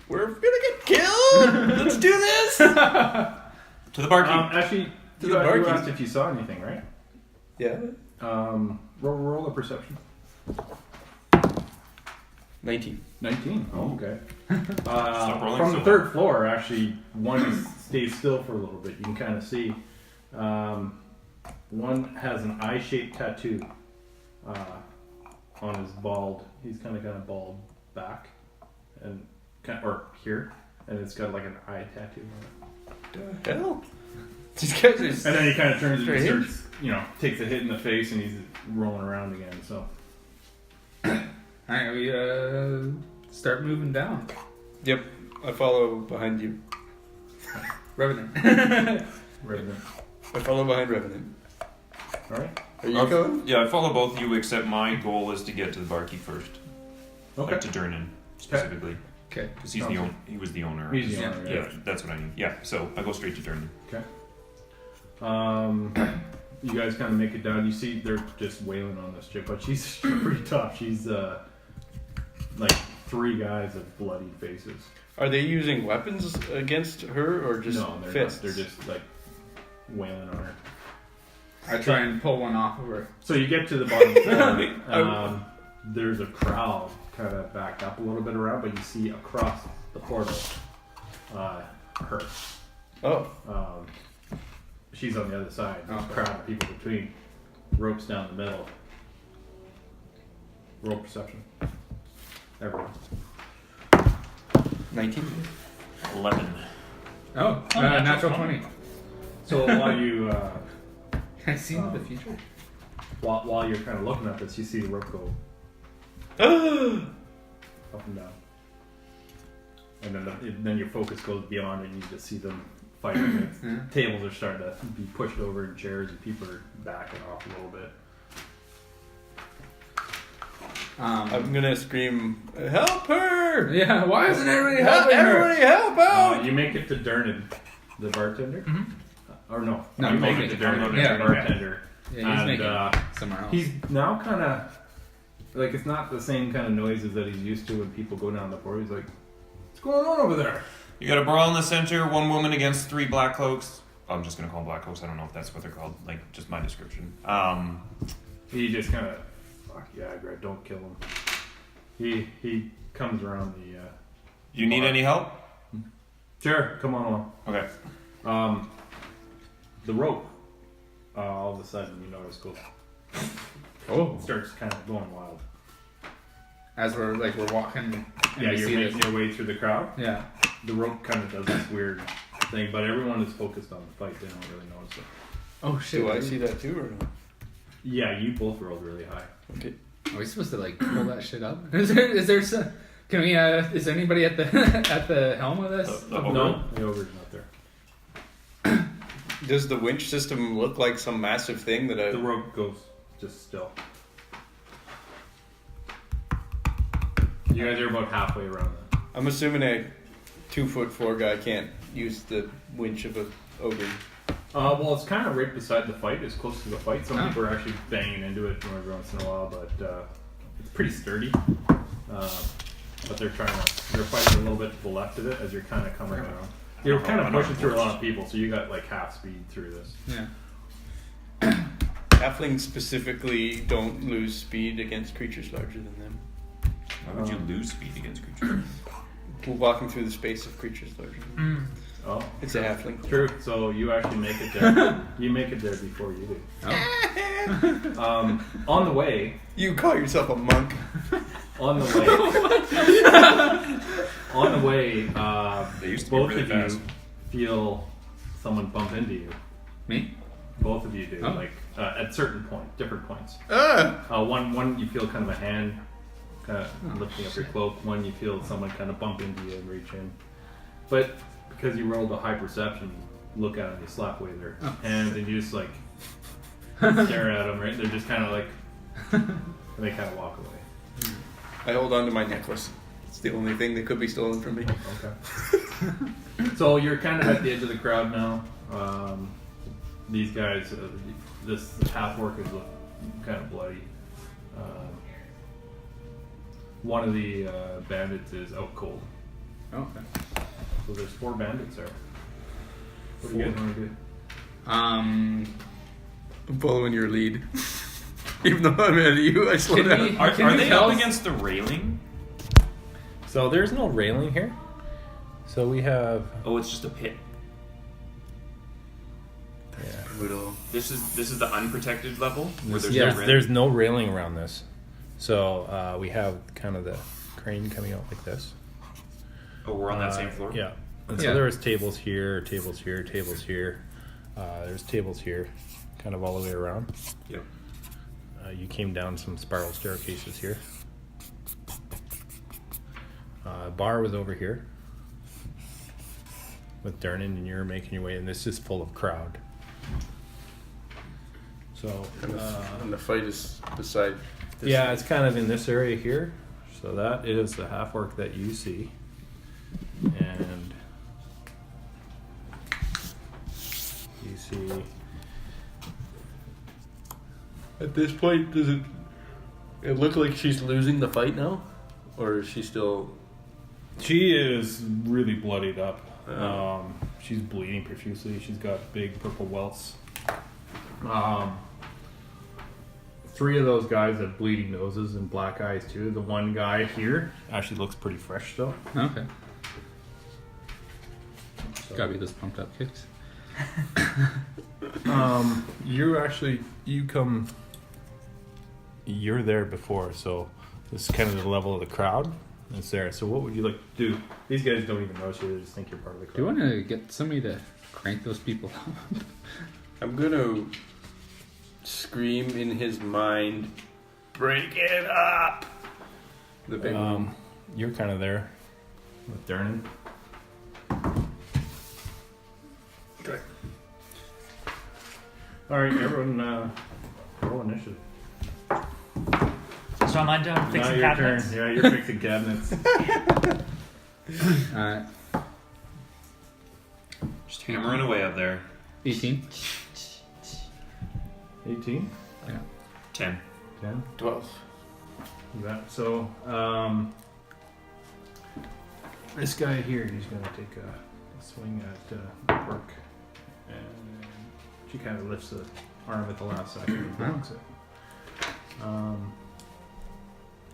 We're gonna get killed! Let's do this! To the barkeep. Actually, To you the barkeep. asked if you saw anything, right? Yeah. Roll a perception. 19. 19. Oh, okay. Stop rolling From so the 3rd floor, actually, one stays still for a little bit. You can kind of see. One has an eye-shaped tattoo on his bald. He's kind of bald back, and or here, and it's got like an eye tattoo on it. The hell? These guys are... And then he kind of turns and Straight. starts, takes a hit in the face, and he's rolling around again. So. Alright, we start moving down. Yep. I follow behind you. Revenant. Revenant. I follow behind Revenant. All right. Are you going? Yeah, I follow both of you, except my goal is to get to the barkeep first. Okay. Like to Durnan, specifically. Okay. Because he was the owner. He's the Yeah. owner. Yeah, that's what I need. Yeah, so I go straight to Durnan. Okay. You guys kind of make it down. You see, they're just wailing on this chick, but she's pretty tough. She's like 3 guys with bloody faces. Are they using weapons against her or just No, they're fists? not. They're just like wailing on her. I try and pull one off of her. So you get to the bottom floor. There's a crowd kind of backed up a little bit around, but you see across the portal her. Oh. She's on the other side. There's a Okay. crowd of people between. Ropes down the middle. Roll perception. Everyone. 19. 11. Oh, natural natural 20. 20. So while you Can I see into the future? while you're kind of looking at this, you see the rope go up and down, and then your focus goes beyond, and you just see them fighting. Yeah. Tables are starting to be pushed over in chairs, and people are backing off a little bit. I'm gonna scream, help her! Yeah, why isn't everybody Help, helping her? everybody help out! You make it to Durnan, the bartender. Or no, No, you I'm make making it to it. Durnan, Yeah, the bartender. Yeah, he's And, making somewhere else. He's now kind of like, it's not the same kind of noises that he's used to when people go down the floor. He's like, what's going on over there? You got a brawl in the center, 1 woman against 3 black cloaks. I'm just going to call them black cloaks. I don't know if that's what they're called. Like, just my description. He just kind of, fuck yeah, Greg, don't kill him. He comes around the. You need any help? Sure, come on along. Okay. The rope, all of a sudden, you notice goes. Starts kind of going wild. As we're walking. And Yeah, we you're see making this. your way through the crowd. Yeah. The rope kind of does this weird thing, but everyone is focused on the fight. They don't really notice it. Oh shit. Do I see that too or no? Yeah, you both rolled really high. Okay. Are we supposed to pull that shit up? Is there some? Can we? Is there anybody at the at the helm of this? The ogre? No, the ogre's not there. Does the winch system look like some massive thing that The I... rope goes just still. You guys are about halfway around that. I'm assuming a 2'4" guy can't use the winch of a ogre. Well, it's kind of right beside the fight. It's close to the fight. Some Oh. people are actually banging into it every once in a while, but it's pretty sturdy. But they're fighting a little bit to the left of it as you're kind of coming around. You're kind of pushing through a lot of people, so you got like half speed through this. Yeah. Halflings specifically don't lose speed against creatures larger than them. Why would you lose speed against creatures? Walking through the space of creatures larger than them. Oh, It's a halfling. true. So you actually make it there. You make it there before you do. Oh. On the way. You call yourself a monk. On the way. They used to be Both really of fast. you feel someone bump into you. Me? Both of you do, Oh. like at certain different points. Ah! One you feel kind of a hand, kind of lifting up your cloak. One you feel someone kind of bump into you and reach in. But because you rolled a high perception, you look at them, you slap away their hands, and you just like stare at them. Right? They're just kind of like, and they kind of walk away. I hold on to my necklace. It's the only thing that could be stolen from me. Okay. So you're kind of at the edge of the crowd now. These guys, this half orc is kind of bloody. One of the bandits is out cold. Oh, okay. So there's 4 bandits there. What do you guys want to do? I'm following your lead. Even though I'm ahead of you, I slow down. Are Can you they tell up us- against the railing? So there's no railing here. So we have. Oh, it's just a pit. This is the unprotected level where there's no railing. There's no railing around this. So we have kind of the crane coming out like this. Oh, we're on that same floor. Yeah. And so Yeah. there was tables here, tables here, tables here. There's tables here, kind of all the way around. Yep. You came down some spiral staircases here. Bar was over here with Dernan, and you're making your way, and this is full of crowd. So And the fight is beside this. yeah, it's kind of in this area here. So that is the half orc that you see, and you see. At this point, does it look like she's losing the fight now? Or is she still... She is really bloodied up. Oh. She's bleeding profusely. She's got big purple welts. 3 of those guys have bleeding noses and black eyes too. The one guy here actually looks pretty fresh though. Okay. So, Gotta be those pumped up kicks. You're there before, so this is kind of the level of the crowd. It's there. So what would you like to do? these guys don't even notice you. They just think you're part of the crowd. Do you want to get somebody to crank those people up? I'm gonna scream in his mind, break it up! The big one. You're kind of there. with Dernan? Okay. All right, everyone, roll initiative. So am I done fixing now your cabinets? turn. Yeah, you're fixing cabinets. Just hammering away up there. 18. 18. 10. 10. 12. So, this guy here, he's going to take a swing at the Burke. And she kind of lifts the arm at the last second and blocks it.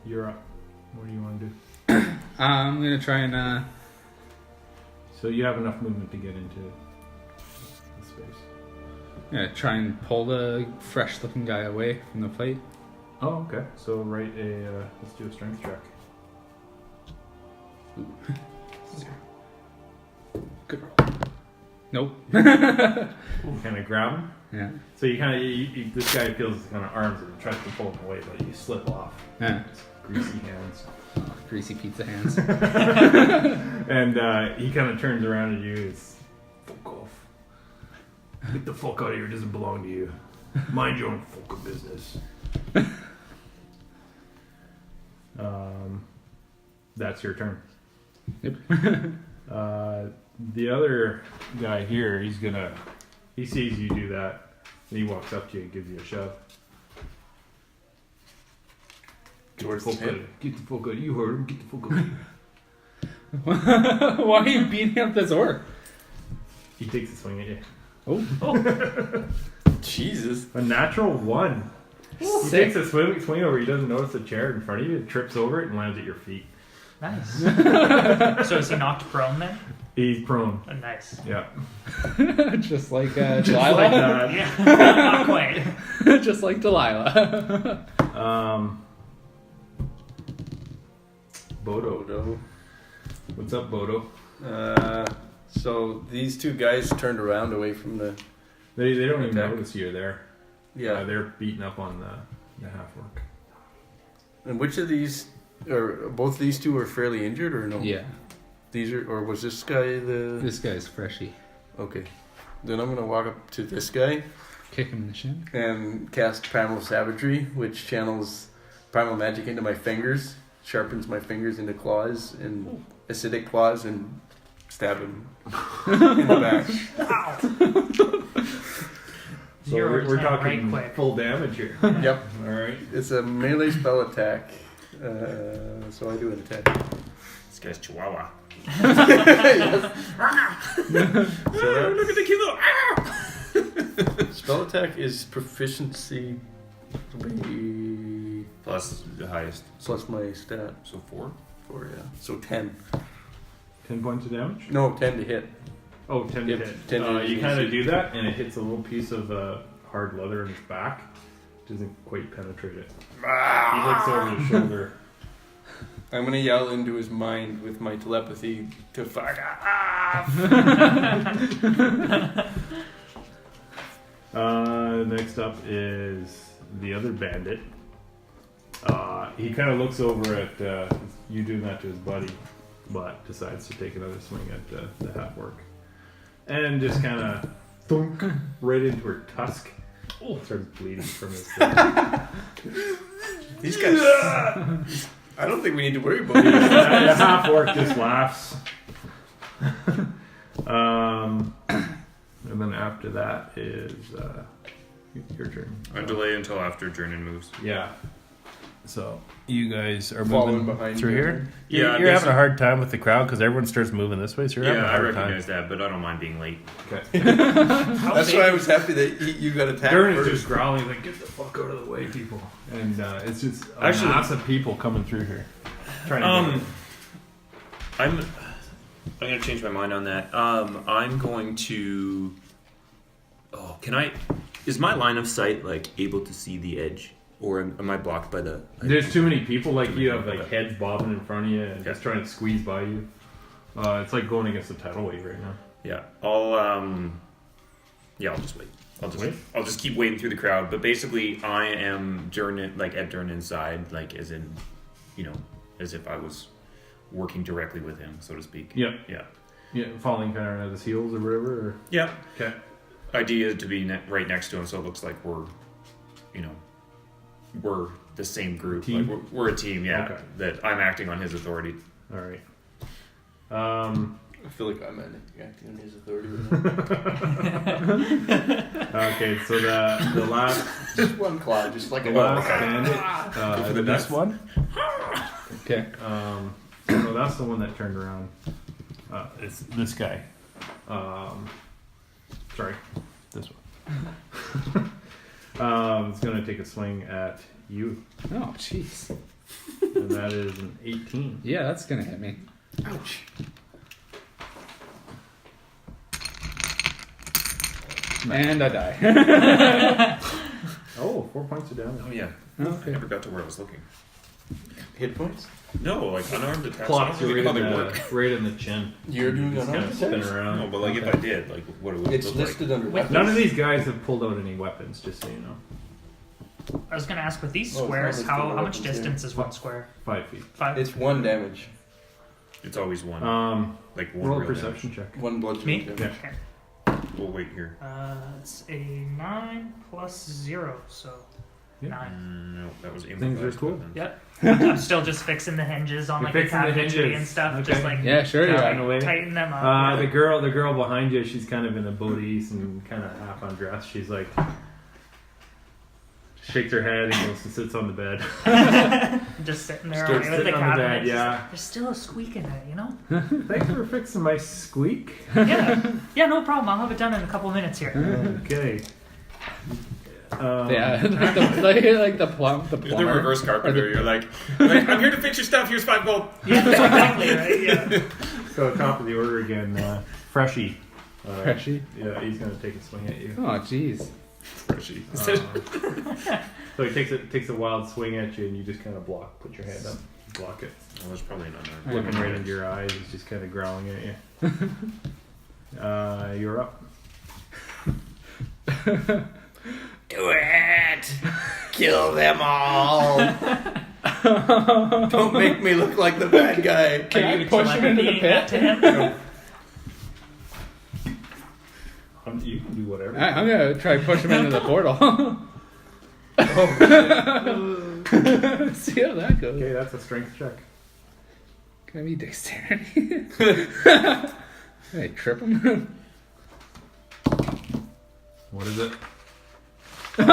You're up. What do you want to do? I'm gonna try and So you have enough movement to get into the space. try and pull the fresh looking guy away from the fight. Oh, okay. So write let's do a strength check. Good roll. Nope. Kind of grab him. Yeah. So you kind of, this guy feels his kind of arms and tries to pull him away, but you slip off. Yeah. Greasy hands. Greasy pizza hands. And he kind of turns around at you. It's fuck off. Get the fuck out of here. It doesn't belong to you. Mind your own fucking business. That's your turn. Yep. The other guy here, he sees you do that, and he walks up to you and gives you a shove. Towards Get the the pit. Get the fuck out. You heard him. Get the fuck out. Why are you beating up this orc? He takes a swing at you. Oh. Jesus. A natural 1. He takes a swing over. He doesn't notice the chair in front of you. Trips over it and lands at your feet. Nice. So is he knocked prone then? He's prone. Oh, nice. Yeah. Just like Just Delilah. like that. Yeah, not quite. Just like Delilah. Bodo. What's up, Bodo? So these two guys turned around away from the. They don't even Attack. notice you're there. Yeah. They're beating up on the half orc. And which of these, or both of these two, are fairly injured, or no? Yeah. These are, or was this guy the? This guy's freshy. Okay. Then I'm gonna walk up to this guy Kick him in the shin. and cast Primal Savagery, which channels primal magic into my fingers, sharpens my fingers into claws and acidic claws, and stab him in the back. So Zero we're to 10 talking right quick. full damage here. Yep. All right. It's a melee spell attack. So I do an attack. This guy's Chihuahua. So that, Look at the kilo. spell attack is proficiency Plus the highest. plus my stat. So 4. 4, yeah. So 10. 10 points of damage? No, 10 to hit. Oh, 10 to Yep, hit. 10 to You hit. kind of do that, and it hits a little piece of hard leather in his back. Doesn't quite penetrate it. He looks over his shoulder. I'm gonna yell into his mind with my telepathy to fuck off. Next up is the other bandit. He kind of looks over at you doing that to his buddy, but decides to take another swing at the half orc. And just kind of thunk right into her tusk. Oh, starts bleeding from his thing. These guys. I don't think we need to worry about these. The half orc just laughs. And then after that is your turn. I delay until after Jernin moves. Yeah. So you guys are Following moving behind through you. here. Yeah, You're having a hard time with the crowd because everyone starts moving this way. So you're having a Yeah, I hard recognize time. that, but I don't mind being late. Okay. That's why I was happy that you got attacked Darren is first. just growling like, "Get the fuck out of the way, people!" And it's just a Actually- mass of people coming through here. Trying to get I'm gonna change my mind on that. I'm going to. Oh, can I? Is my line of sight like able to see the edge, or am I blocked by the? There's too many people. Like you have like heads bobbing in front of you and just trying to squeeze by you. It's like going against a tidal wave right now. Yeah, I'll just wait. I'll just keep waiting through the crowd. But basically, I am Jernin, like at Jernin's side, like as in, as if I was working directly with him, so to speak. Yep. Yeah. Yeah, falling kind of at his heels or whatever. Or... Yeah. Okay. Idea is to be right next to him, so it looks like we're the same group. Team? Like we're a team. Yeah. Okay. That I'm acting on his authority. All right. I feel like I'm acting on his authority. Okay, so the last Just one claw, just like a last okay. bandit. For the next one, Okay. So that's the one that turned around. it's this guy. Sorry. This one. It's gonna take a swing at you, Oh, jeez. and that is an 18. Yeah, that's gonna hit me. Ouch. And I die. Oh, 4 points of damage. Oh yeah. Okay. I never got to where I was looking. Hit points? No, like unarmed attacks. Plots I you don't right, really know how they work. right in the chin. You're doing Just kind unarmed of spin attacks? around. No, but like if I did, like what it would It's look listed under With- None of these guys have pulled out any weapons, just so you know. I was gonna ask with these Oh, it's not squares, listed how in much weapons here. distance is one square? 5 feet. 5. It's 1 damage. like. It's always one. Like one Roll a real perception check. 1 bludgeoning Me? damage. Yeah. Okay. damage. We'll wait here. It's a 9 plus 0, so Yeah. 9. No, that was Things are improvised cool. weapons. Yep. I'm still just fixing the hinges on You're like the fixing the cabinetry hinges. and stuff. Okay. Just like Yeah, sure. Yeah. Yeah. in a way. tighten them up. The girl behind you, she's kind of in a booties and kind of half undressed. She's like, shakes her head and goes and sits on the bed. Just sitting there Starts with the sitting on the cabinet. bed, just yeah. like, there's still a squeak in it, you know? Thanks for fixing my squeak. Yeah. Yeah, no problem. I'll have it done in a couple minutes here. Okay. Yeah, like the plumber. You're the reverse carpenter. You're like, I'm here to fix your stuff. Here's 5 gold. Yeah, exactly, right? Yeah. So top of the order again, Freshie. Freshie? Yeah, he's gonna take a swing at you. Oh, jeez. Freshie. So he takes a wild swing at you, and you just kind of put your hand up, block it. Well, there's probably none there. Looking right into your eyes, he's just kind of growling at you. You're up. Do it! Kill them all! Don't make me look like the bad guy. Can I push him into the pit? To him? You can do whatever. I'm gonna try push him into the portal. See how that goes. Okay, that's a strength check. Can I be dexterity? Can I trip him? What is it? Can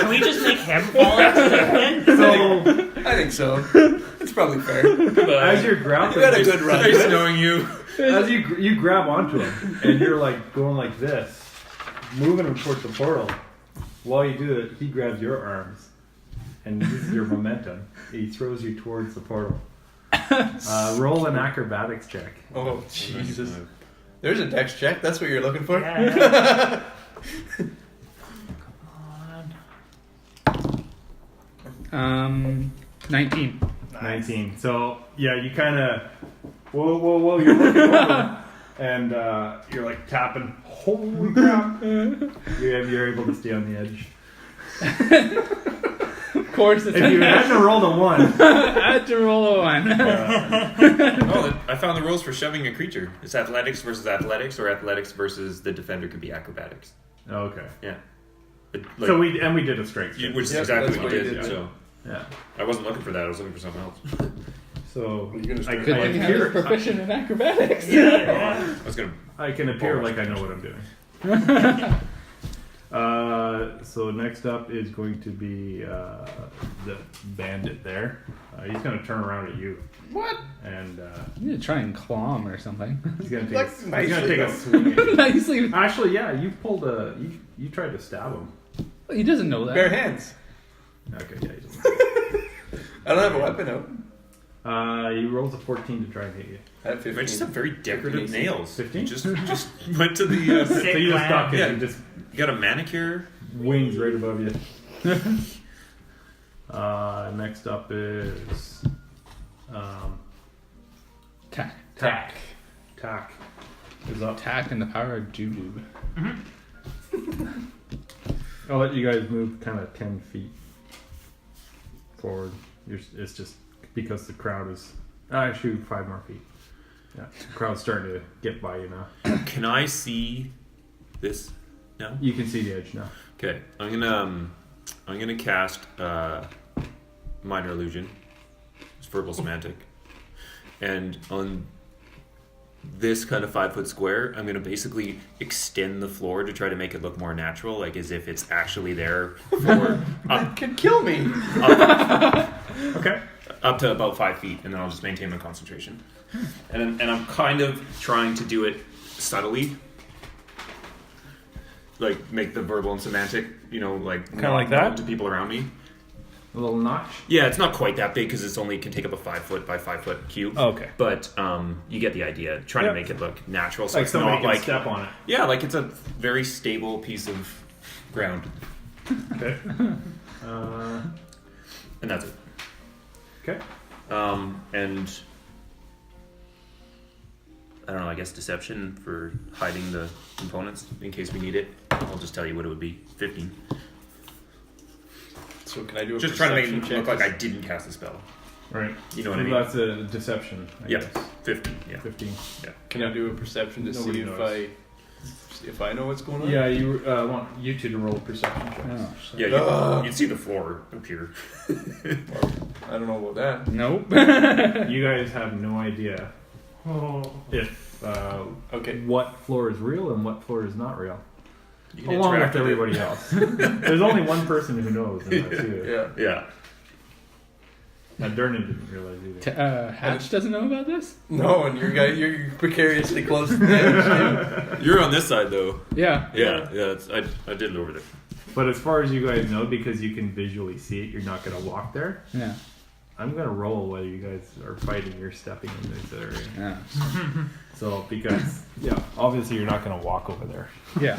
we just make him fall into the pit? So, I think so. It's probably fair. as you're grappling, You had a good run. Nice knowing you. as you grab onto him, and you're like going like this, moving him towards the portal. While you do it, he grabs your arms and uses your momentum. He throws you towards the portal. Roll an acrobatics check. Oh, Jesus. There's a dex check. That's what you're looking for? Yeah. Come on. 19. 19. So yeah, you kind of whoa. You're looking over, and you're like tapping. Holy crap! You're able to stay on the edge. Of course, it's If you hadn't rolled a 1, I had to roll a 1. Oh, I found the rules for shoving a creature. It's athletics versus athletics, or athletics versus the defender could be acrobatics. okay. Yeah. But, So we did a strength check. which is Yep, exactly that's what you what you did. did, So Yeah. I wasn't looking for that. I was looking for something else. So You're gonna start- I Good thing I was proficient in acrobatics. Yeah. I was gonna. I can appear like I know what I'm doing. So next up is going to be the bandit there. He's going to turn around at you. What? And You need to try and claw him or something. he's going to Like, take, he's gonna take a nicely swing at you. Nicely. Actually, yeah, you pulled you tried to stab him. He doesn't know that. Bare hands. Okay, yeah, he doesn't. I don't have a weapon out. He rolls a 14 to try and hit you. I have You 15. just have very decorative nails. 15? You just went to the. So you just duck it Yeah. and just You got a manicure. wings right above you. Next up is Tack. Tack. Tack is up. Tack and the power of Juju. I'll let you guys move kind of 10 feet forward. It's just because the crowd is. I shoot 5 more feet. Yeah, the crowd's starting to get by you now. Can I see this? No. You can see the edge now. Okay, I'm gonna cast minor illusion. It's verbal semantic, and on this kind of 5-foot square, I'm gonna basically extend the floor to try to make it look more natural, like as if it's actually there for That could kill me. Okay. up to about 5 feet, and then I'll just maintain my concentration. And I'm kind of trying to do it subtly. Like, make the verbal and semantic, like... Kinda like that? To people around me. A little notch. Yeah, it's not quite that big, because it can take up a 5-foot by 5-foot cube. Okay. But you get the idea. Trying Yep. to make it look natural, so Like it's somebody not can like... step on it. Yeah, like it's a very stable piece of ground. Okay. And that's it. Okay. And... I don't know, I guess deception for hiding the components in case we need it. I'll just tell you what it would be. 15. So can I do a Just trying to make perception it check? look like I didn't cast a spell. Right. You know what So I mean? that's a deception, I Yeah, guess. 15. Yeah. 15. Can I do a perception to Nobody see knows. if I know what's going on? Yeah, you want you two to roll perception checks. Oh, shit. Yeah, you'd see the floor appear. Well, I don't know about that. Nope. You guys have no idea if Okay. what floor is real and what floor is not real. You can Along interact with with it. everybody else. There's only one person who knows, and that's you. Yeah. Yeah. Durnan didn't realize either. Hatch doesn't know about this? No, and you're precariously close to the edge, You're on this side though. Yeah. Yeah. I did lower there. But as far as you guys know, because you can visually see it, you're not going to walk there. Yeah. I'm going to roll whether you guys are fighting or stepping in this area. Yeah. So, because, yeah, obviously you're not going to walk over there. Yeah.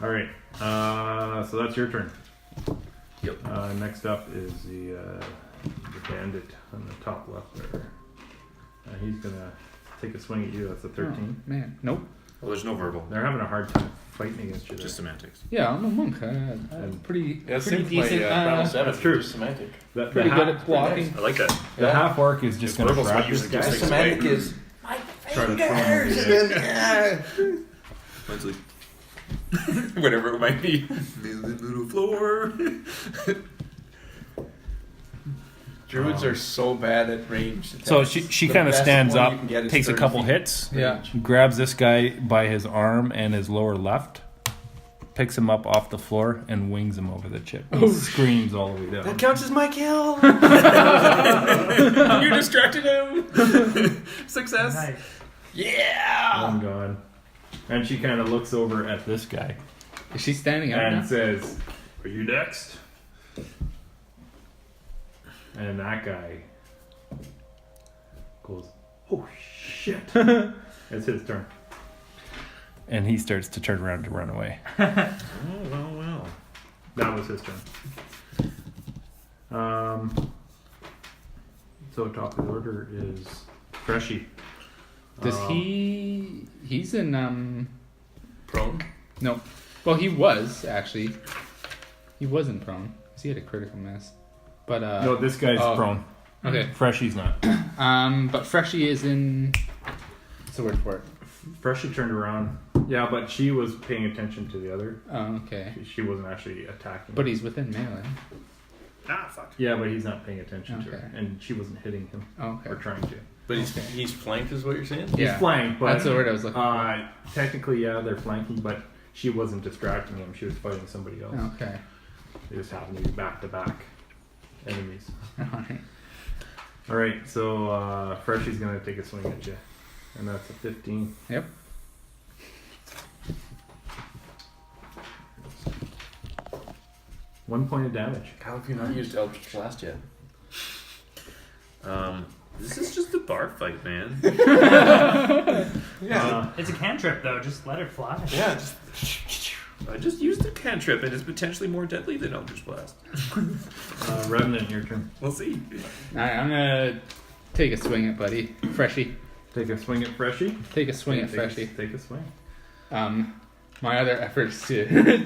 All right. So that's your turn. Yep. Next up is the bandit on the top left there. He's going to take a swing at you. That's a 13. Oh, man. Nope. Well, there's no verbal. They're having a hard time fighting against you there. Just semantics. Yeah, I'm a monk. I'm pretty That pretty seems decent. like Battle 7 that's true. is just semantic. Pretty good at blocking. I like that. The half orc is just His going to verbal's grab what this usually guy. gives Semantic is Try to throw him over the edge. Mine's like whatever it might be. Little floor. Druids are so bad at range. So she The kind of best stands one up, you can get is takes a 30 couple feet. hits, Yeah. grabs this guy by his arm and his lower left, picks him up off the floor, and wings him over the chip. He screams all the way down. That counts as my kill. You distracted him. Success. Nice. Yeah. One gone. And she kind of looks over at this guy Is she standing up and now? says, "Are you next?" And that guy goes, "Oh shit!" It's his turn. And he starts to turn around to run away. Well. That was his turn. So top of the order is Freshy. Does he's in Prone. no. Well, he was actually. He was in prone. 'Cause he had a critical miss. But No, this guy's oh. prone. okay. Freshy's not. But Freshie is in. What's the word for it? Freshy turned around. Yeah, but she was paying attention to the other. Oh, okay. She wasn't actually attacking. But he's within melee. Ah, fuck. Yeah, but he's not paying attention to her, Okay. and she wasn't hitting him Oh, okay. or trying to. But he's flanked, is what you're saying? Yeah. He's flanked, but That's the word I was looking for. technically, yeah, they're flanking, but she wasn't distracting him. She was fighting somebody else. Okay. They just happened to be back-to-back enemies. Alright. All right, so Freshy's gonna take a swing at you, and that's a 15. Yep. One point of damage. How have you not used Eldritch Blast yet? This is just a bar fight, man. Yeah. It's a cantrip though. Just let it fly. Yeah. Just, I just used a cantrip and it's potentially more deadly than Eldritch Blast. Revenant, your turn. We'll see. Alright, I'm gonna take a swing at Buddy. Freshie. Take a swing at Freshy. Take a swing at Take Freshie. Take a swing. My other efforts to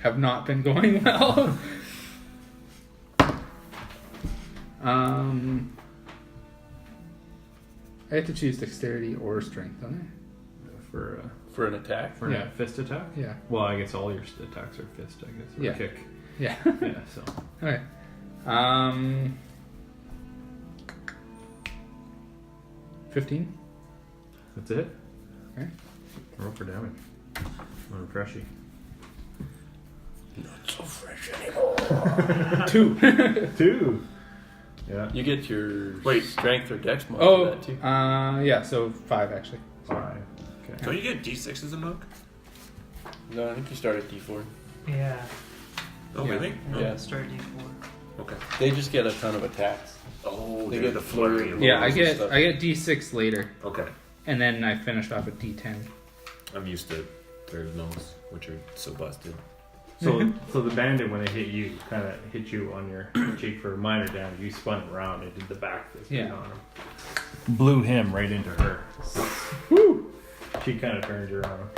have not been going well. I have to choose dexterity or strength, don't For an attack. an Yeah. fist attack. I? Yeah. Well, I guess all your attacks are fist. I guess. Or Yeah. kick. Yeah. Yeah. So. Okay. 15. That's it. Okay. Roll for damage. On Freshy. Not so fresh anymore. 2. 2. Yeah. You get your Wait. strength or dex mod Oh, for that too. yeah, so 5 actually. 5. Okay. Don't you get D6 as a monk? No, I think you start at D4. Yeah. Oh, Yeah. really? Oh, Yeah. Start D4. Okay. They just get a ton of attacks. Oh, They get get the the flurry. flurry. Of Yeah, I rolls and get stuff. D6 later, Okay. and then I finish off at D10. I'm used to Perilous, which are so busted. So, so the bandit, when it hit you, kind of hit you on your cheek for minor damage. You spun it around and did the back fist Yeah. on him. Blew him right into her. Woo! She kind of turned you around.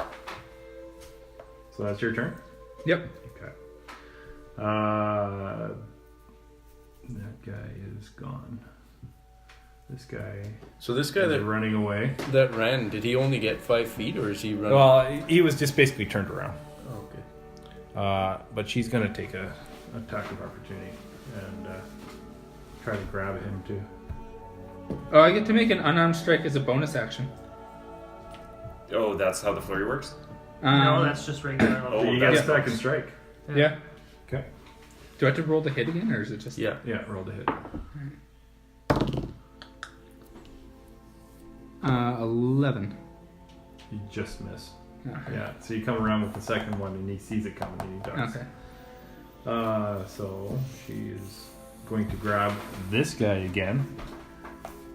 So that's your turn? Yep. Okay. That guy is gone. This guy So this guy is that running away. ran, did he only get 5 feet, or is he running? Well, he was just basically turned around. Oh, okay. But she's going to take a... Attack of opportunity. And try to grab him too. Oh, I get to make an unarmed strike as a bonus action. Oh, that's how the flurry works? No, that's just regular level. So you yeah. get second strike. Yeah. Okay. Do I have to roll the hit again, or is it just? Yeah. Yeah, roll the hit. 11. You just miss. Okay. Yeah, so you come around with the second one and he sees it coming and he ducks. Okay. So she is going to grab this guy again.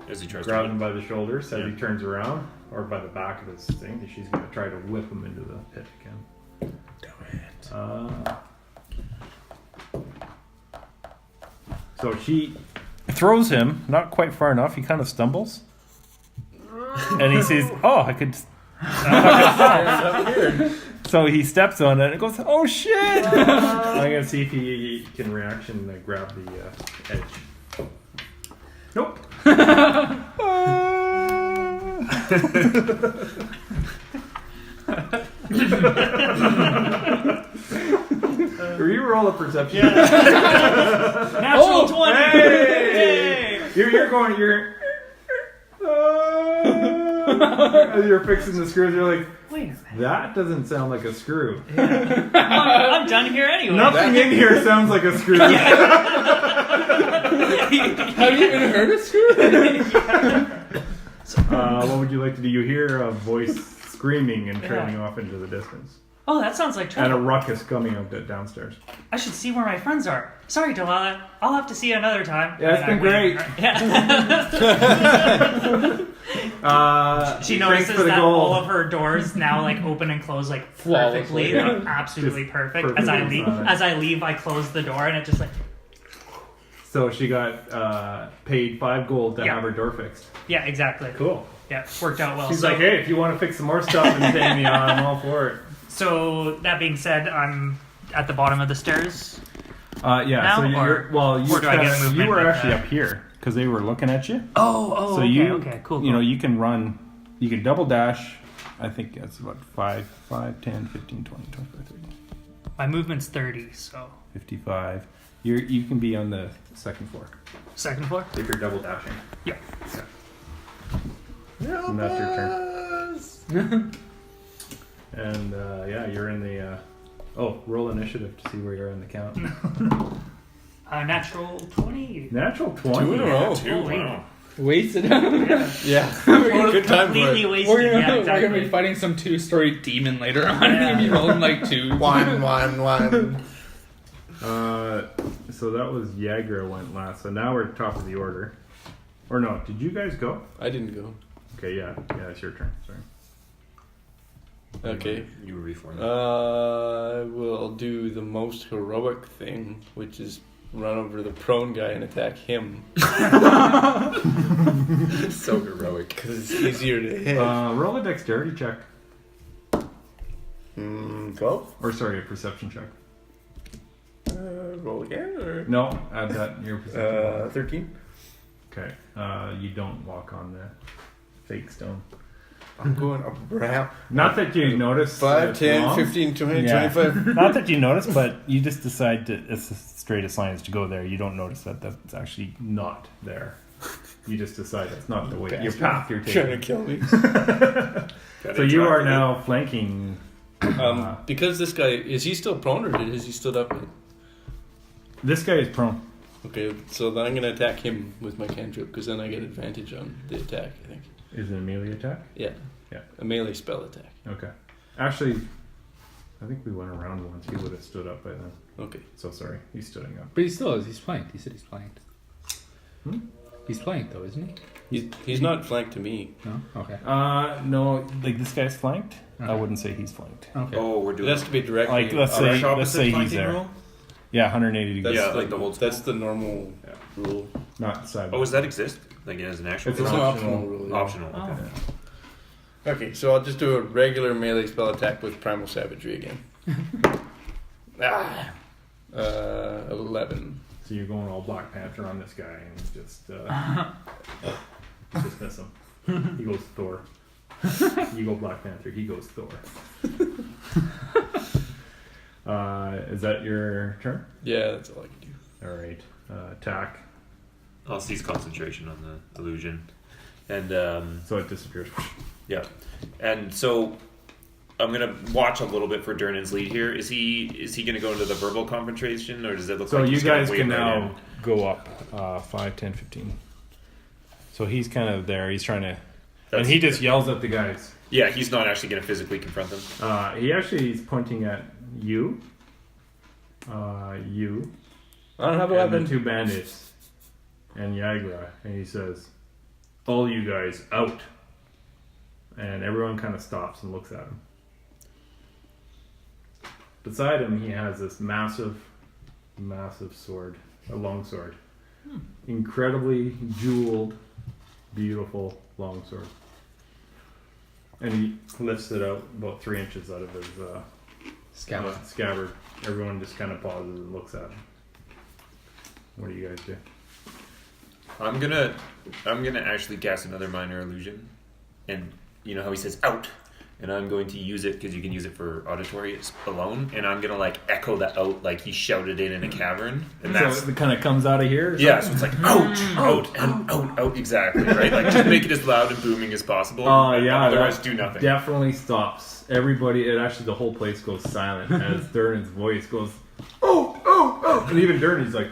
As he tries Grab to him by the shoulders as Yeah. he turns around, or by the back of his thing. And she's going to try to whip him into the pit again. So she throws him, not quite far enough. He kind of stumbles. And he sees, oh, I could. So he steps on it and goes, oh shit! I'm going to see if he can reaction grab the edge. Nope. Reroll a perception. Natural 20. Hey! You're going. As you're fixing the screws, you're like, Wait a minute. that doesn't sound like a screw. I'm done here anyway. Nothing in here sounds like a screw. Have you even heard of screw? What would you like to do? You hear a voice screaming and trailing off into the distance. Oh, that sounds like And a trouble. ruckus coming out downstairs. I should see where my friends are. Sorry, Delilah. I'll have to see you another time. Yeah, it's And been I wave. Yeah. She Thanks notices for the that gold. all of her doors now like open and close like perfectly, Flawlessly. like absolutely Just perfect. perfectly silent. As I leave, I close the door and it just like So she got paid 5 gold to Yeah. have her door fixed. yeah, exactly. Cool. Yeah, worked out well. She's So- like, hey, if you want to fix some more stuff and pay me, I'm all for it. So that being said, I'm at the bottom of the stairs. Yeah. Now, so you or do I get movement you were with actually that? up here because they were looking at you. Oh, So okay, you, okay, cool. You know, you can run, you can double dash. I think that's what 5, 10, 15, 20, 25, 30, My movement's 30, so 55. You can be on the second floor second floor. if you're double dashing. Yeah. And that's your turn. And yeah, you're in the. Roll initiative to see where you're in the count. Natural 20. Natural 20. 2 in a row. Holy. Wasted. Yeah. Good time for Completely it. wasted. We're Yeah, gonna be exactly. fighting some 2-story demon later on. Yeah. Maybe rolling like 2. 1, 1, 1. So that was Yagra went last. So now we're top of the order. Or no, did you guys go? I didn't go. Okay, yeah, it's your turn. Sorry. Okay. You were before that. We'll do the most heroic thing, which is run over the prone guy and attack him. So heroic. Because it's easier to hit. Roll a dexterity check. 12? Or sorry, a perception check. Roll again, or? No, add that in your perception. 13? Okay. You don't walk on the fake stone. I'm going up ramp. Not that you notice. 5, it's 10, long. 15, 20, Yeah. 25. Not that you notice, but you just decide to, it's the straightest line is to go there. You don't notice that that's actually not there. You just decide that's not the way your path you're Trying to taking. kill me. So you are now flanking. Because this guy, is he still prone or has he stood up yet? This guy is prone. Okay, so then I'm going to attack him with my cantrip because then I get advantage on the attack, I think. Is it a melee attack? Yeah. Yeah. A melee spell attack. Okay. Actually, I think we went around once. He would have stood up by then. Okay. So sorry, he's standing up. But he still is. He's flanked. He said he's flanked. Hmm? He's flanked though, isn't he? He's not flanked to me. No. Okay. No, like this guy's flanked. I Okay. wouldn't say he's flanked. Okay. Oh, we're It doing has to be directly. Like let's say he's flanking there. roll? Yeah, 180 degrees. That's Yeah, like the whole That's the normal Yeah. rule. Not side. Oh, does that exist? Like as an actual? It's It's an an optional. optional rule. Yeah. Optional. Oh. Okay. Okay, so I'll just do a regular melee spell attack with primal savagery again. 11. So you're going all Black Panther on this guy and just miss him. He goes Thor. You go Black Panther. He goes Thor. Is that your turn? Yeah, that's all I can do. All right. Attack. I'll cease concentration on the illusion, and So it disappears. yeah, and so I'm gonna watch a little bit for Durnan's lead here. Is he gonna go into the verbal confrontation, or does it look So like you he's gonna guys wade can right now in? go up 5, 10, 15. So he's kind of there. He's trying to, and That's- he just yells at the guys. Yeah, he's not actually gonna physically confront them. He's pointing at you. You. I don't have a And the weapon. 2 bandits. And Yagra. And he says, all you guys out. And everyone kind of stops and looks at him. Beside him, he has this massive sword. A long sword. Incredibly jeweled, beautiful long sword. And he lifts it out about 3 inches out of his scabbard. Everyone just kind of pauses and looks at him. What do you guys do? I'm gonna actually cast another minor illusion, and you know how he says out, and I'm going to use it because you can use it for auditory alone, and I'm gonna like echo that out like he shouted it in a cavern, and that's So it kind of comes out of here? or yeah. something? So it's like out, exactly right. Like just make it as loud and booming as possible. Yeah. Otherwise, that do nothing. Definitely stops. Everybody, and actually the whole place goes silent as Durnan's voice goes, oh. And even Durnan's like,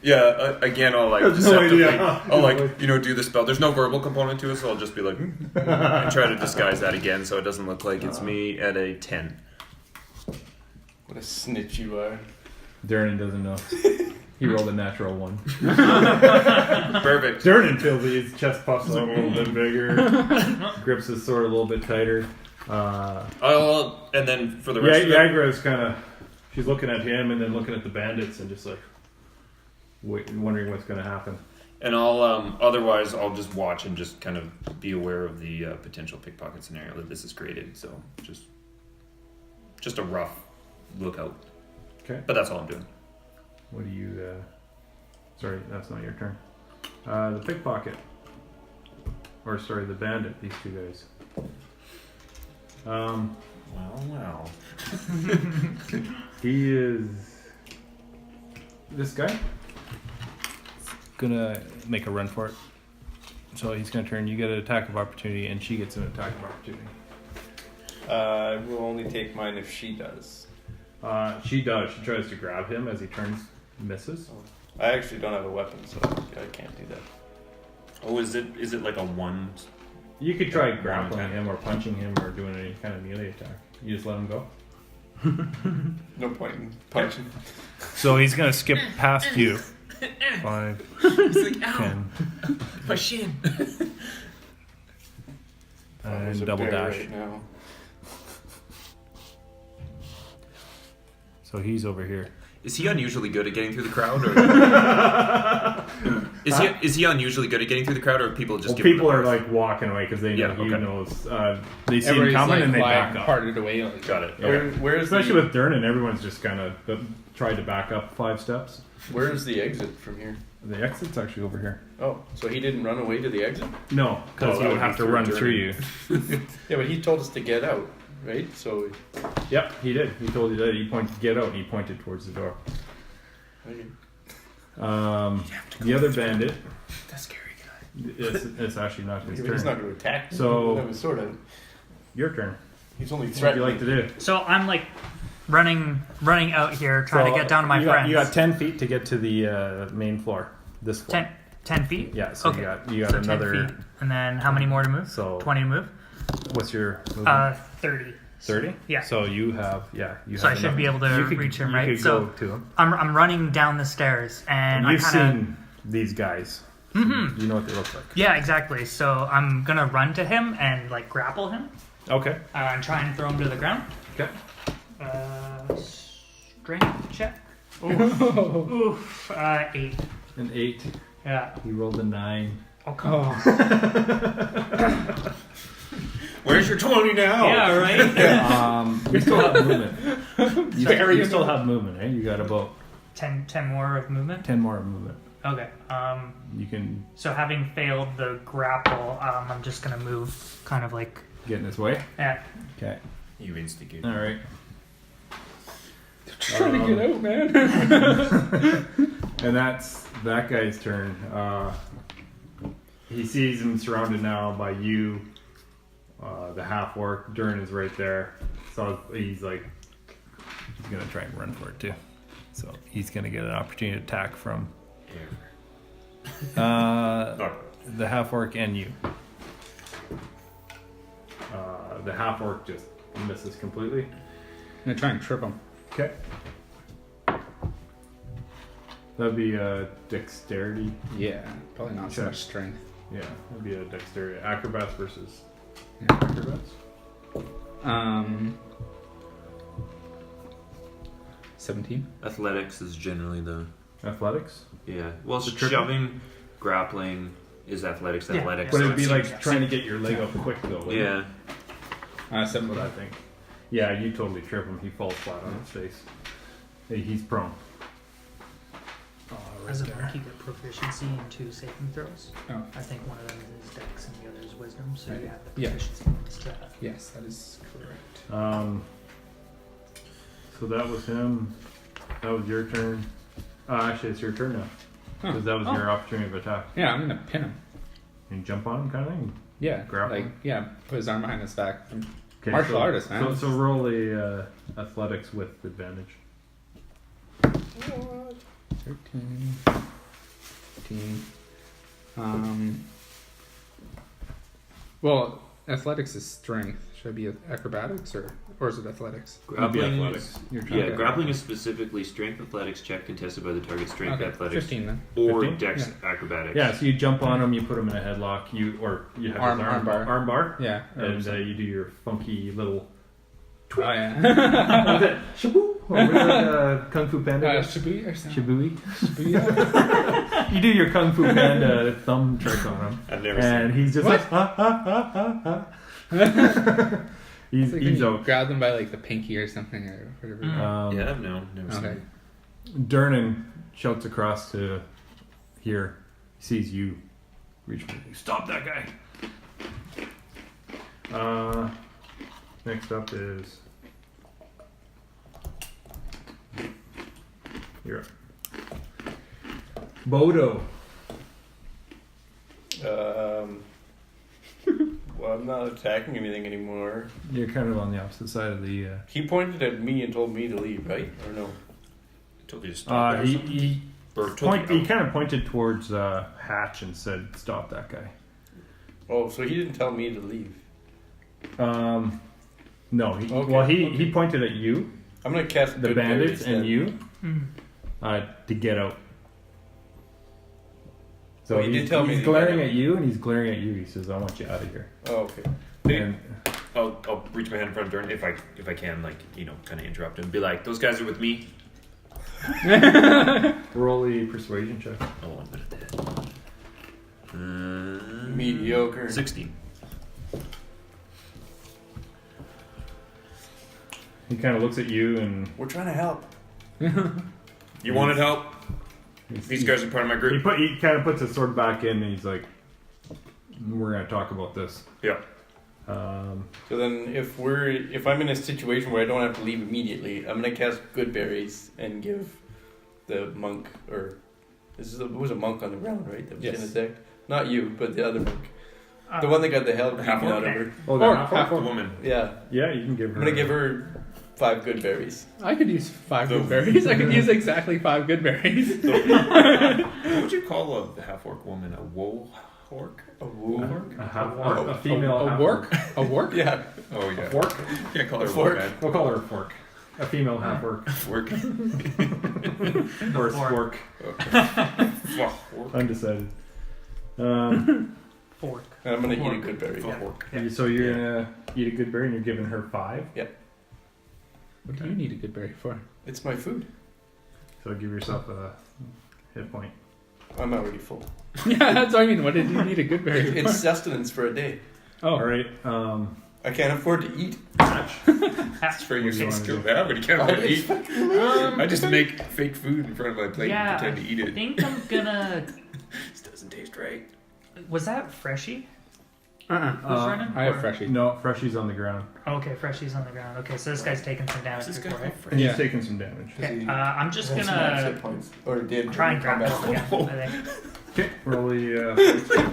Yeah, again, I'll like I have no deceptively, idea. I'll like do the spell. There's no verbal component to it, so I'll just be like, and try to disguise that again, so it doesn't look like it's me at a 10. What a snitch you are. Durnan doesn't know. He rolled a natural 1. Perfect. Durnan feels his chest puffs up a little bit bigger, grips his sword a little bit tighter. And then for the rest of it, Yagra's kind of, she's looking at him and then looking at the bandits and just like wondering what's going to happen. and I'll otherwise I'll just watch and just kind of be aware of the potential pickpocket scenario that this has created. So just a rough lookout. Okay. But that's all I'm doing. What do you? Sorry, that's not your turn. The pickpocket, or sorry, the bandit. These 2 guys. Wow. He is. This guy gonna make a run for it. So he's gonna turn. You get an attack of opportunity, and she gets an attack of opportunity. I will only take mine if she does. She does. She tries to grab him as he turns, misses. I actually don't have a weapon, so I can't do that. Oh, is it like a 1? You could try grappling him or punching him or doing any kind of melee attack. You just let him go. No point in punching. So he's gonna skip past you. 5, He's like, ow, 10, my shin. There's and a double bear dash. right now. So he's over here. Is he unusually good at getting through the crowd, or is he unusually good at getting through the crowd, or people just give him People the are berth? like walking away because they know Yeah, he okay. knows. They see him Everybody's coming like and they lying back up. parted away. Like, Got it. Yeah. Where's Especially the, with Durnan, everyone's just kind of tried to back up 5 steps. Where's the exit from here? The exit's actually over here. Oh, so he didn't run away to the exit? No, because Oh, he that would would have be to through run Durnan. through you. Yeah, but he told us to get out, right? So Yep, he did. He told you that. He pointed, get out, and he pointed towards the door. okay. The other bandit, That scary guy. it's actually not his He's turn. not going to attack me. So- That was sort of. Your turn. He's only What would you threatening. like to do? So I'm like running out here, trying to get down to my friends. You got 10 feet to get to the main floor. This floor. 10 feet? Yeah, so Okay. you got So another. 10 feet. And then how many more to move? So 20 to move? what's your movement? 30. 30? Yeah. So you have So I should be able to reach him, right? You could So go to him. I'm running down the stairs, and You've I kind of seen these guys. You know what they look like. yeah, exactly. So I'm gonna run to him and like grapple him Okay. and try and throw him to the ground. Okay. Strength check. Oof. 8. An 8. Yeah. He rolled a 9. Oh come on. Where's your 20 now? Yeah, right. You still have movement. You still have movement, eh? You got about 10 more of movement. 10 more movement. Okay. You can So having failed the grapple, I'm just gonna move, kind of like. get in his way. Yeah. Okay. You instigate. All right. trying to get out, man. And that's that guy's turn. He sees him surrounded now by you The half orc, Dern is right there. So he's like, He's gonna try and run for it too. So he's gonna get an opportunity to attack from the half orc and you. the half orc just misses completely. I'm gonna try and trip him. Okay. That'd be a dexterity. Yeah, probably not so Okay. much strength. Yeah, that'd be a dexterity. Acrobats versus Yeah. acrobats. 17. Athletics is generally the Athletics. Well, The triple? shoving, grappling is athletics. Yeah. Athletics. But it'd be so like it's- trying to get your leg up quick though. wouldn't it? Yeah. That's 17. what I think. Yeah, you totally trip him. He falls flat on his face. Hey, he's prone. As a monk, you get proficiency in 2 saving throws. Oh. I think one of them is Dex and the other is Wisdom, so you have the Yeah. proficiency bonus to that. Yes, that is correct. So that was him. That was your turn. Actually, it's your turn now. Because that was Oh. your opportunity of attack. Yeah, I'm gonna pin him. And jump on him kind of thing. Yeah, Grapple. like put his arm behind his back. Okay, Martial so, artist, man. So roll a athletics with advantage. 13, 15. Well, athletics is strength. Should I be acrobatics or is it athletics? It'd be Grappling athletics. is, You're yeah, trying to- grappling is specifically strength athletics check contested by the target strength Okay, athletics 15 then. or 15? dex acrobatics. Yeah, so you jump on him, you put him in a headlock, you have Arm his bar. arm bar, Yeah. and you do your funky little oh yeah. shaboo. Or whatever, Kung Fu Panda. Shibuya or something. Shibui. Shibuya. You do your Kung Fu Panda thumb trick on him, I've never and seen he's just What? like, ha ha ha ha ha. It's like when he's you out. grab them by like the pinky or something or whatever. Yeah, no, never seen Okay. it. Durnan shouts across to here. He sees you. Reach for you. Stop that guy. Next up is. You're up. Bodo. Well, I'm not attacking anything anymore. You're kind of on the opposite side of the. He pointed at me and told me to leave, right? Or no? Told you to stop. Or something? He Or told you- he kind of pointed towards Hatch and said, "Stop that guy." Oh, so he didn't tell me to leave. No. Okay. He pointed at you, I'm gonna cast the good bandits, berries and then. you to get out. So Oh, he did tell me he's to get glaring out. at you, and he's glaring at you. He says, "I want you out of here." Oh, okay. And I'll reach my hand in front of Durn if I can, like, kind of interrupt him. Be like, those guys are with me. roll a persuasion check. Oh, I'm good at that. Mediocre. 16. He kind of looks at you, and We're trying to help. You wanted help? These guys are part of my group. he kind of puts his sword back in, and he's like, "We're gonna talk about this." Yeah. So then, if I'm in a situation where I don't have to leave immediately, I'm gonna cast good berries and give the monk, or it was a monk on the ground, right? That was Yes. in attack. Not you, but the other monk, the one that got the hell beaten half out orc? of her. Oh, Or that- half The orc. woman. Yeah, yeah, you can give her. I'm gonna give her 5 good berries. I could use 5 The- good berries. I could use exactly 5 good berries. What would you call the half orc woman? A woe orc? A woo. a half orc, a female a half work? A work? Yeah, Oh, yeah. Fork. Can't call her a Fork. fork. We'll call her a fork. A female half orc. Fork. Or a spork. Fork. Undecided. Fork. and I'm gonna eat a good berry. Fork. So you're gonna eat a good berry, and you're giving her 5. What do you need a good berry for? It's my food. So give yourself a hit point. I'm already full. Yeah, that's what I mean. What did you need a good berry It's for? sustenance for a day. Oh, All right. I can't afford to eat. That's for your What do you wanna skill. do? Yeah, but you can't I afford to eat. fucking lazy. I just make fake food in front of my plate Yeah, and pretend to eat I it. think I'm gonna. This doesn't taste right. Was that Freshie? uh-uh. Who's running? I have Or- freshie. No, Freshie's on the ground. Okay, Freshie's on the ground. Okay, so this guy's taking some damage This guy before, right? And Yeah. he's taking some damage. Okay, I'm just That's max gonna hit points. Or did try and grab combat. him again, I think. Okay, roll the.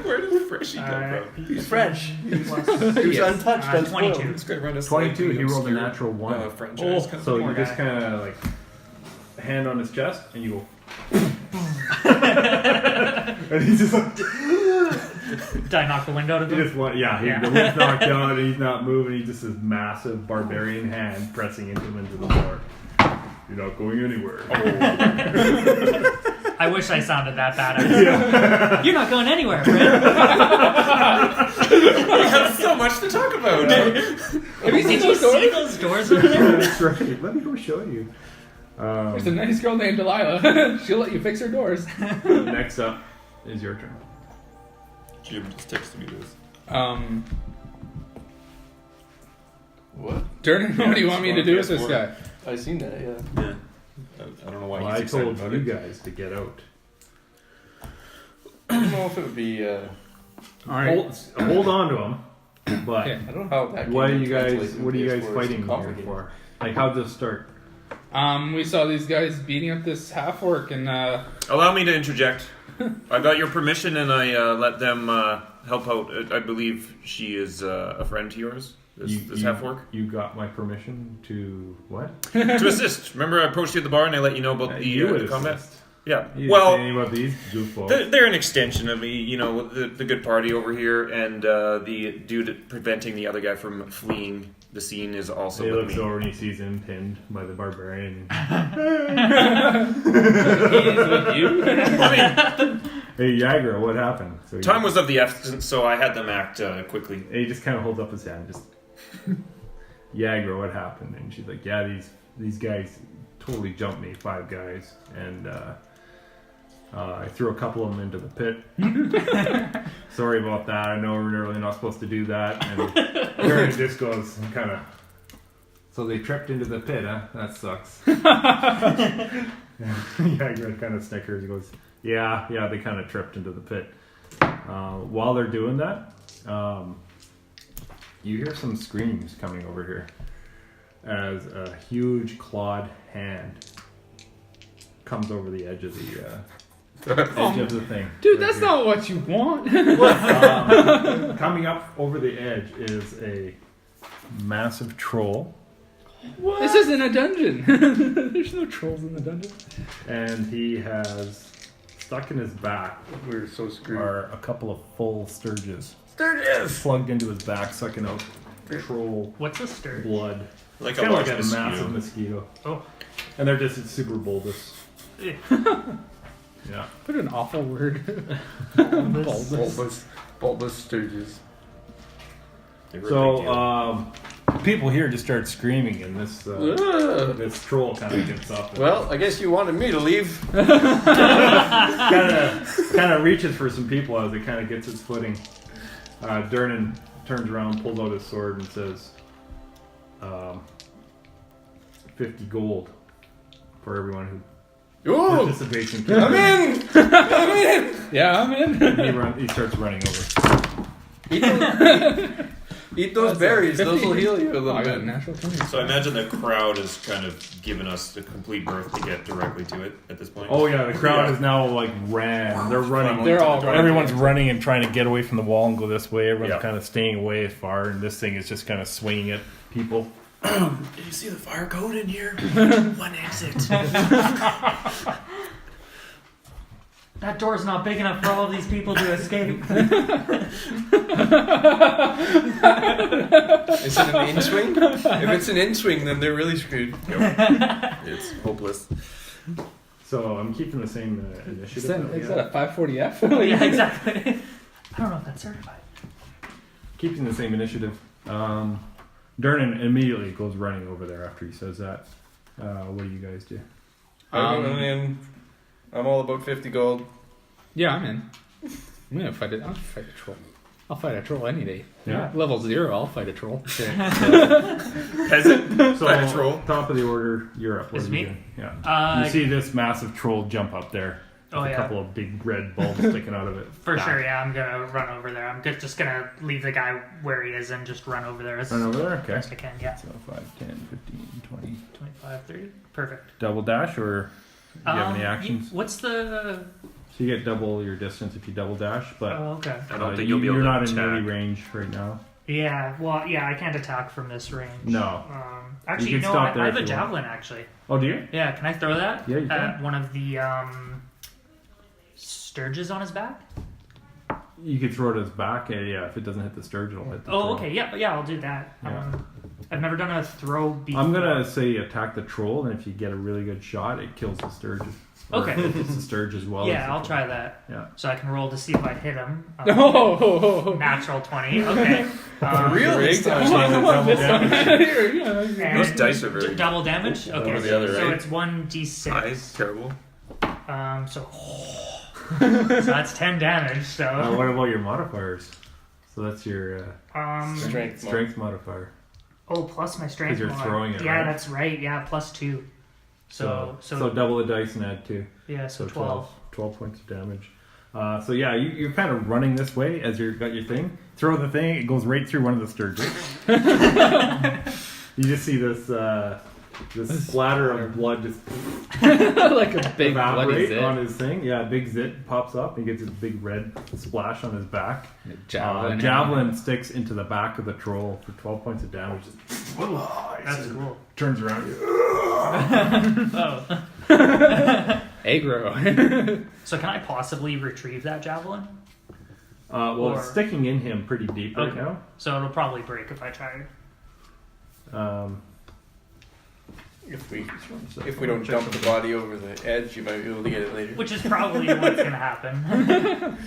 Where did Freshy come from? He's French. Plus, He was untouched, unspoiled. 22. This guy run us 22, like he rolled a obscure, natural 1. franchise So company. you Poor just guy. kind of like hand on his chest and you go. And he's just like. Did I knock the wind out of He him? just want, the Yeah. wind's knocked out and he's not moving. He's just this massive barbarian hand pressing into him into the floor. You're not going anywhere. I wish I sounded that bad. You're not going anywhere, Fred. We have so much to talk about. Did you see those doors over there? That's right. Let me go show you. There's a nice girl named Delilah. She'll let you fix her doors. Next up is your turn. Jim just texted me this. What? Durden, what do you want me to do with this PS4. guy? I seen that, yeah. Yeah. I don't know why Well, he's I excited told about you it. guys to get out. I don't know if it would be, All right. Hold on to him. But Okay. I don't know how that what are game you guys? translates What are you into guys PS4 is fighting here complicated. for? Like, how'd this start? We saw these guys beating up this half orc, and Allow me to interject. I got your permission and I let them help out. I believe she is a friend to yours, this half-orc. You got my permission to what? To assist. Remember I approached you at the bar and I let you know about You would the combat? assist. Yeah. You Well, didn't say anything about these goofballs. they're an extension of me, you know, the good party over here, and the dude preventing the other guy from fleeing the scene is also He with looks me. over and he sees him pinned by the barbarian. he's with you. I mean, Hey, Yagra, what happened? So time was of the essence, so I had them act quickly. he just kind of holds up his hand, just Yagra, what happened? And she's like, yeah, these guys totally jumped me, 5 guys, and I threw a couple of them into the pit. Sorry about that. I know we're really not supposed to do that. And Gary just goes kind of. So they tripped into the pit, huh? That sucks. Yagra kind of snickers. He goes, yeah, they kind of tripped into the pit. While they're doing that, you hear some screams coming over here as a huge clawed hand comes over the edge of the edge of the thing. Dude, Right that's here. not what you want. Coming up over the edge is a massive troll, This isn't a dungeon. There's no trolls in the dungeon. and he has stuck in his back We're so screwed. are a couple of full sturges Sturgis! plugged into his back, sucking out troll What's a stir? blood. Like It's a kind of large like a mosquito. massive mosquito. Oh. And they're just super bulbous. Eh. Yeah. What an awful word. Bulbous Sturgis. They were a big So deal. people here just start screaming, and this this troll kind of gets up. And Well, I guess you wanted me to leave. kind of reaches for some people as it kind of gets its footing. Durnan turns around, pulls out his sword, and says, 50 gold for everyone who Ooh! participates in I'm in! I'm in! Yeah, I'm in. He starts running over. Eat those berries. Those will heal you a Oh, little I got a bit. natural 20. So I imagine the crowd has kind of given us the complete berth to get directly to it at this point. Oh yeah, the crowd is now like ran. They're running. They're all Everyone's running and trying to get away from the wall and go this way. Everyone's Yeah. kind of staying away as far, and this thing is just kind of swinging at people. Did you see the fire code in here? One exit. That door's not big enough for all of these people to escape. Is it an in-swing? If it's an in-swing, then they're really screwed. It's hopeless. So I'm keeping the same initiative. Is that, that we is had. that a 540F? Yeah, exactly. I don't know if that's certified. Keeping the same initiative. Durnan immediately goes running over there after he says that. What do you guys do? I'm in. I'm all about 50 gold. Yeah, I'm in. I'm gonna fight it. I'll fight a troll. I'll fight a troll any day. Yeah. Level 0, I'll fight a troll. Peasant. So Fight a troll. top of the order, you're up. What Is are you me? doing? Yeah. Uh, You see this massive troll jump up there. Oh, with yeah. a couple of big red bulbs sticking out of it. For Back. sure, yeah, I'm gonna run over there. I'm just gonna leave the guy where he is and just run over there as Run over there? Okay. best I can. Yeah, So 5, 10, 15, 20. 25, 30. Perfect. Double dash or do you have any actions? What's the So you get double your distance if you double dash, but Oh, okay. I don't think you'll be you're able to not in attack. melee range right now. Yeah, well, yeah, I can't attack from this range. No. Actually, You you can know stop what? there I have if a you want. javelin, actually. Oh, do you? Yeah, can I throw that? Yeah, you At can. one of the sturges on his back? You could throw it at his back. Yeah, if it doesn't hit the sturge, it'll hit the Oh, troll. okay, yeah, I'll do that. Yeah. I've never done a throw before. I'm gonna say attack the troll, and if you get a really good shot, it kills the sturge. Or Okay. if it's the sturge as well. as Yeah, the I'll troll. try that. Yeah. So I can roll to see if I hit him. Oh, Natural 20. Okay. Real this time. Come on, this time. And Those dice are very- double damage. Okay, Over the other, so right? it's 1d6. Eyes, terrible. So that's 10 damage. So What about your modifiers? So that's your Strength. modifier. plus my strength. 'Cause you're mod. throwing it, Yeah, right? that's right. Yeah, +2. So double the dice and add 2. yeah, so So 12. 12 points of damage. So yeah, you're kind of running this way as you've got your thing. Throw the thing, it goes right through one of the sturges. You just see this splatter of blood just like a big bloody evaporate zit. on his thing. Yeah, a big zit pops up. He gets this big red splash on his back. Javelin. Javelin sticks into the back of the troll for 12 points of damage. That's cool. Turns around. Oh. Aggro. So can I possibly retrieve that javelin? Well, it's Or- sticking in him pretty deep right Okay. now. So it'll probably break if I try. If we don't dump the body over the edge, you might be able to get it later. Which is probably what's gonna happen.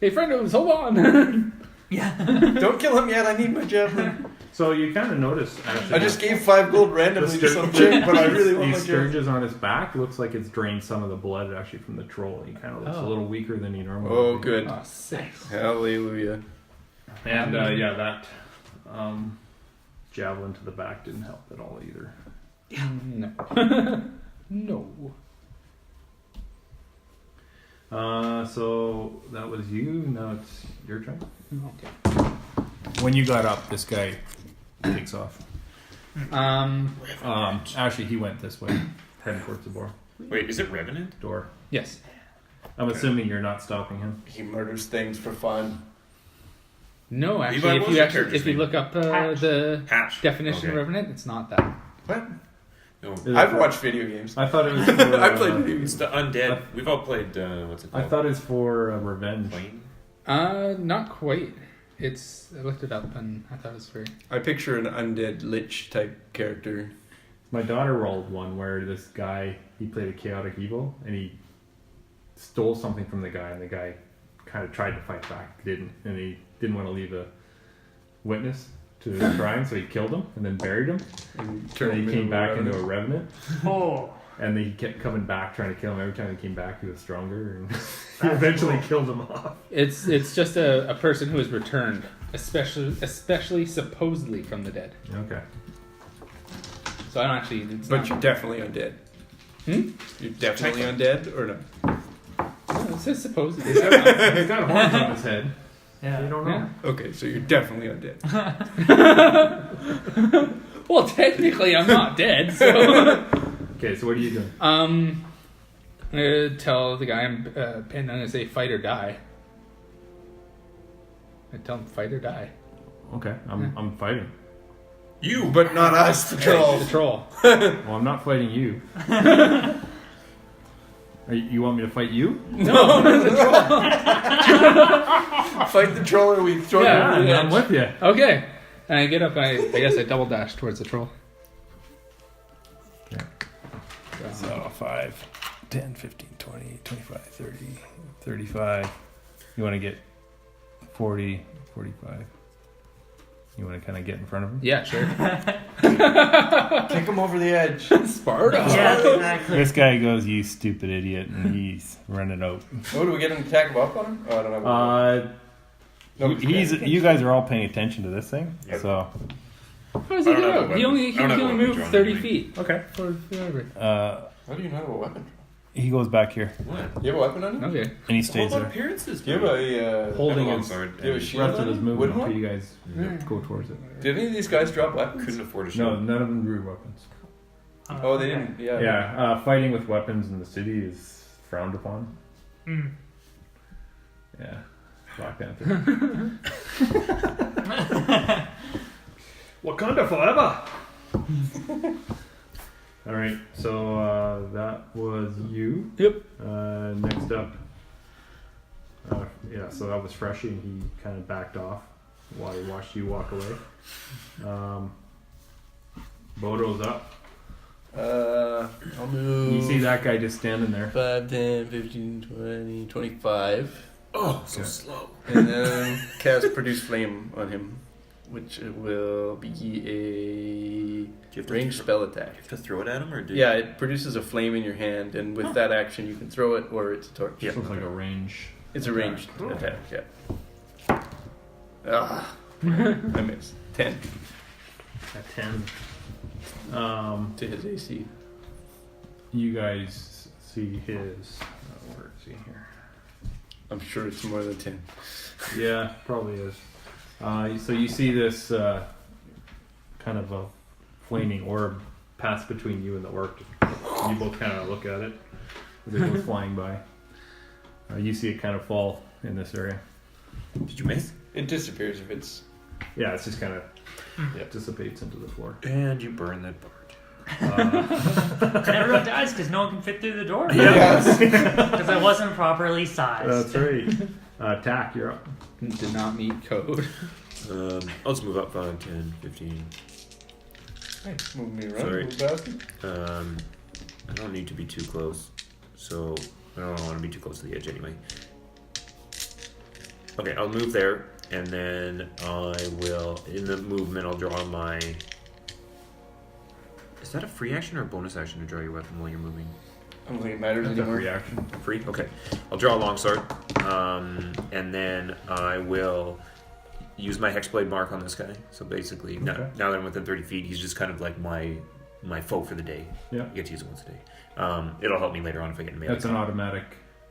Hey, friend, hold on. Yeah. Don't kill him yet. I need my javelin. So you kind of notice, actually, I just gave 5 gold randomly to some chick, but I really want my these javelin. sturges on his back looks like it's drained some of the blood actually from the troll. He kind of looks a Oh. little weaker than he normally Oh, would be. good. Oh, sick. Hallelujah. And yeah, that javelin to the back didn't help at all either. No. No. So that was you. Now it's your turn. Okay. When you got up, this guy takes off. Actually, he went this way, heading towards the Wait, is it Revenant? door. Yes. I'm assuming you're not stopping him. He murders things for fun. No, Levi, actually, what if was you your actually, character's if you name? look up Hatch. the Hatch. definition of Okay. Revenant, it's not that. What? No. Is it I've for- watched video games. I thought it was. For, I played video It's games. the undead. We've all played, what's it I called? thought it's for revenge. Plane? Not quite. I looked it up and I thought it was free. I picture an undead lich type character. My daughter rolled one where this guy, he played a chaotic evil and he stole something from the guy, and the guy kind of tried to fight back, didn't, and he didn't want to leave a witness to the crime, so he killed him and then buried him. And And turn then him he came back into a revenant. revenant, Oh. and then he kept coming back trying to kill him. Every time he came back, he was stronger, and he eventually killed him off. It's just a person who has returned, especially supposedly from the dead. Okay. So I don't actually. It's But not, you're definitely undead. You're definitely undead, or no? no, it says supposedly. He's got horns on his head. Yeah. You don't know. Yeah. Okay, so you're definitely undead. Well, technically, I'm not dead. So Okay, so what are you doing? I'm gonna tell the guy I'm pinned. I'm gonna say fight or die. I tell him fight or die. Okay, I'm fighting. You! But not us, the troll. The troll. Well, I'm not fighting you. You want me to fight you? No, the troll. Fight the troll, or we throw Yeah. him. I'm with you. Okay. And I get up and I guess I double dash towards the troll. So 5, 10, 15, 20, 25, 30, 35. You want to get 40, 45. You want to kind of get in front of him? Yeah, sure. Kick him over the edge. Sparta. Yeah, exactly. This guy goes, "You stupid idiot," and he's running out. Oh, do we get an attack of up on him? Oh, I don't have no, You guys are all paying attention to this thing, Yep. so How does he I don't get have a out? He weapon. only I don't have a can weapon move drawn 30 anyway. feet. okay. For whatever. How do you not have a weapon? He goes back here What? Do you have a weapon on you? Okay. and he Hold stays on, there, appearances. Do you have a holding long his sword. do you have a shield rest of on his you? movement Wooden until one? you guys go towards it. Did any of these guys drop weapons? Couldn't afford a No, shield. none of them drew weapons. Oh, they didn't. Yeah. Yeah, fighting with weapons in the city is frowned upon. Mm. Yeah, Black Panther. Wakanda forever. All right, so that was you. Yep. Next up, yeah, so that was Freshy, and he kind of backed off while he watched you walk away. Bodo's up. I'll move. You see that guy just standing there. 5, 10, 15, 20, 25. Oh, so Okay. slow. And then cast Produce Flame on him, which will be Do you have a ranged spell attack. You have to throw it at him, or do Yeah, it produces a flame in your hand, and with that action, you can throw it or it's a torch. Yeah. Looks like a range. It's a ranged attack, yeah. Ah, I missed. 10 At 10. to his AC. You guys see his. Where is he here? I'm sure it's more than 10. Yeah, probably is. So you see this kind of a flaming orb pass between you and the orc. You both kind of look at it as it goes flying by. You see it kind of fall in this area. Did you miss? It disappears if it's. Yeah, it's just kind of dissipates into the floor. And you burn that part. And everyone dies because no one can fit through the door. Yes. Because I wasn't properly sized. That's right. Tack, you're up. Did not meet code. I'll just move up 5, 10, 15. Hey, move me around, Sorry. little bastard. I don't need to be too close, so I don't want to be too close to the edge anyway. Okay, I'll move there, and then I will, in the movement, I'll draw my... Is that a free action or a bonus action to draw your weapon while you're moving? I don't think it matters That's a anymore. reaction. Free? Okay. I'll draw a longsword, and then I will use my hexblade mark on this guy. So basically, now that I'm within 30 feet, he's just kind of like my foe for the day. Yeah. You get to use it once a day. It'll help me later on if I get in melee. That's an automatic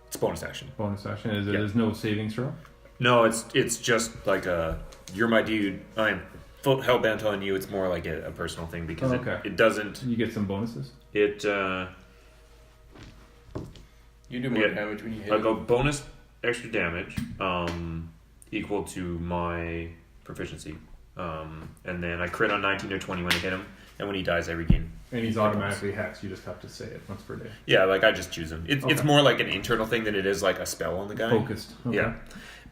It's bonus action. bonus action. Is it? Yeah. There's no savings throw? No, it's just like you're my dude. I'm hell bent on you. It's more like a personal thing because it doesn't. You get some bonuses? It You do more damage when you hit I him. go bonus extra damage, equal to my proficiency, and then I crit on 19 or 20 when I hit him, and when he dies, I regain. And he's automatically hexed. You just have to say it once per day. Yeah, like I just choose him. It's Okay. more like an internal thing than it is like a spell on the guy. Focused. Okay. Yeah.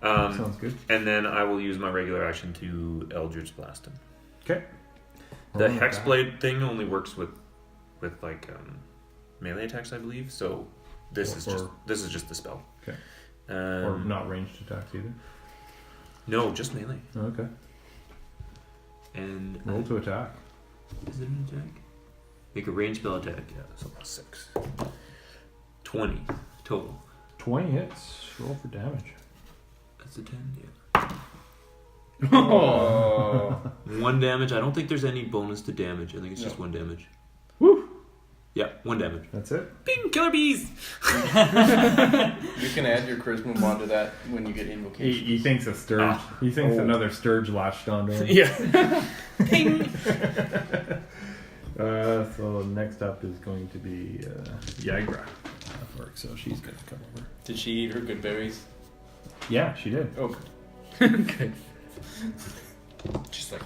Sounds good. And then I will use my regular action to Eldritch Blast him. Okay. The Hexblade thing only works with like melee attacks, I believe. So this is just the spell. Okay. Or not ranged attacks either. No, just melee. Okay. And Roll to attack. is it an attack? Make a ranged spell attack. Yeah, so plus 6. 20 total. 20 hits. Roll for damage. That's a 10. Yeah. Oh. 1 damage. I don't think there's any bonus to damage. I think it's just 1 damage. Woo! Yeah, 1 damage. That's it. Bing! Killer bees! You can add your charisma mod to that when you get invocation. He thinks a sturge. He thinks another sturge latched onto him. Yeah. Ping! So next up is going to be Yagra. So she's going to come over. Did she eat her good berries? Yeah, she did. Oh, Good. she's like,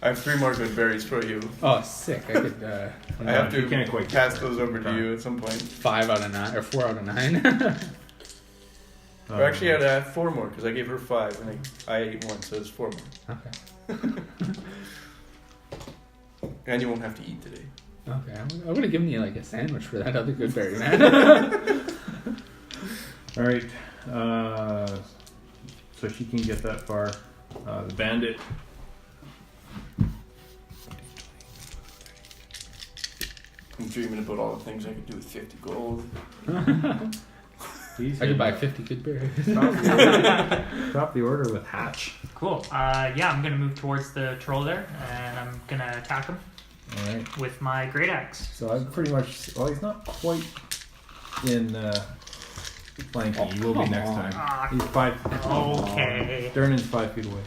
I have 3 more good berries for you. Oh, sick. I could. I have you can't quite to pass get those over to you at some point. 5 out of 9 or 4 out of 9. Or actually, I'd have 4 more because I gave her 5 and I ate 1, so it's 4 more. Okay. And you won't have to eat today. Okay. I would have given you like a sandwich for that other good berry, man. All right. So she can get that far. The bandit. I'm dreaming about all the things I could do with 50 gold. He's I could buy hitting 50 good berries. top the order with Hatch. Cool. Yeah, I'm gonna move towards the troll there, and I'm gonna attack him All right. with my great axe. So I'm pretty much. Well, he's not quite in flanking. He will be next time. Ah, He's 5. okay. Dernan's 5 feet away.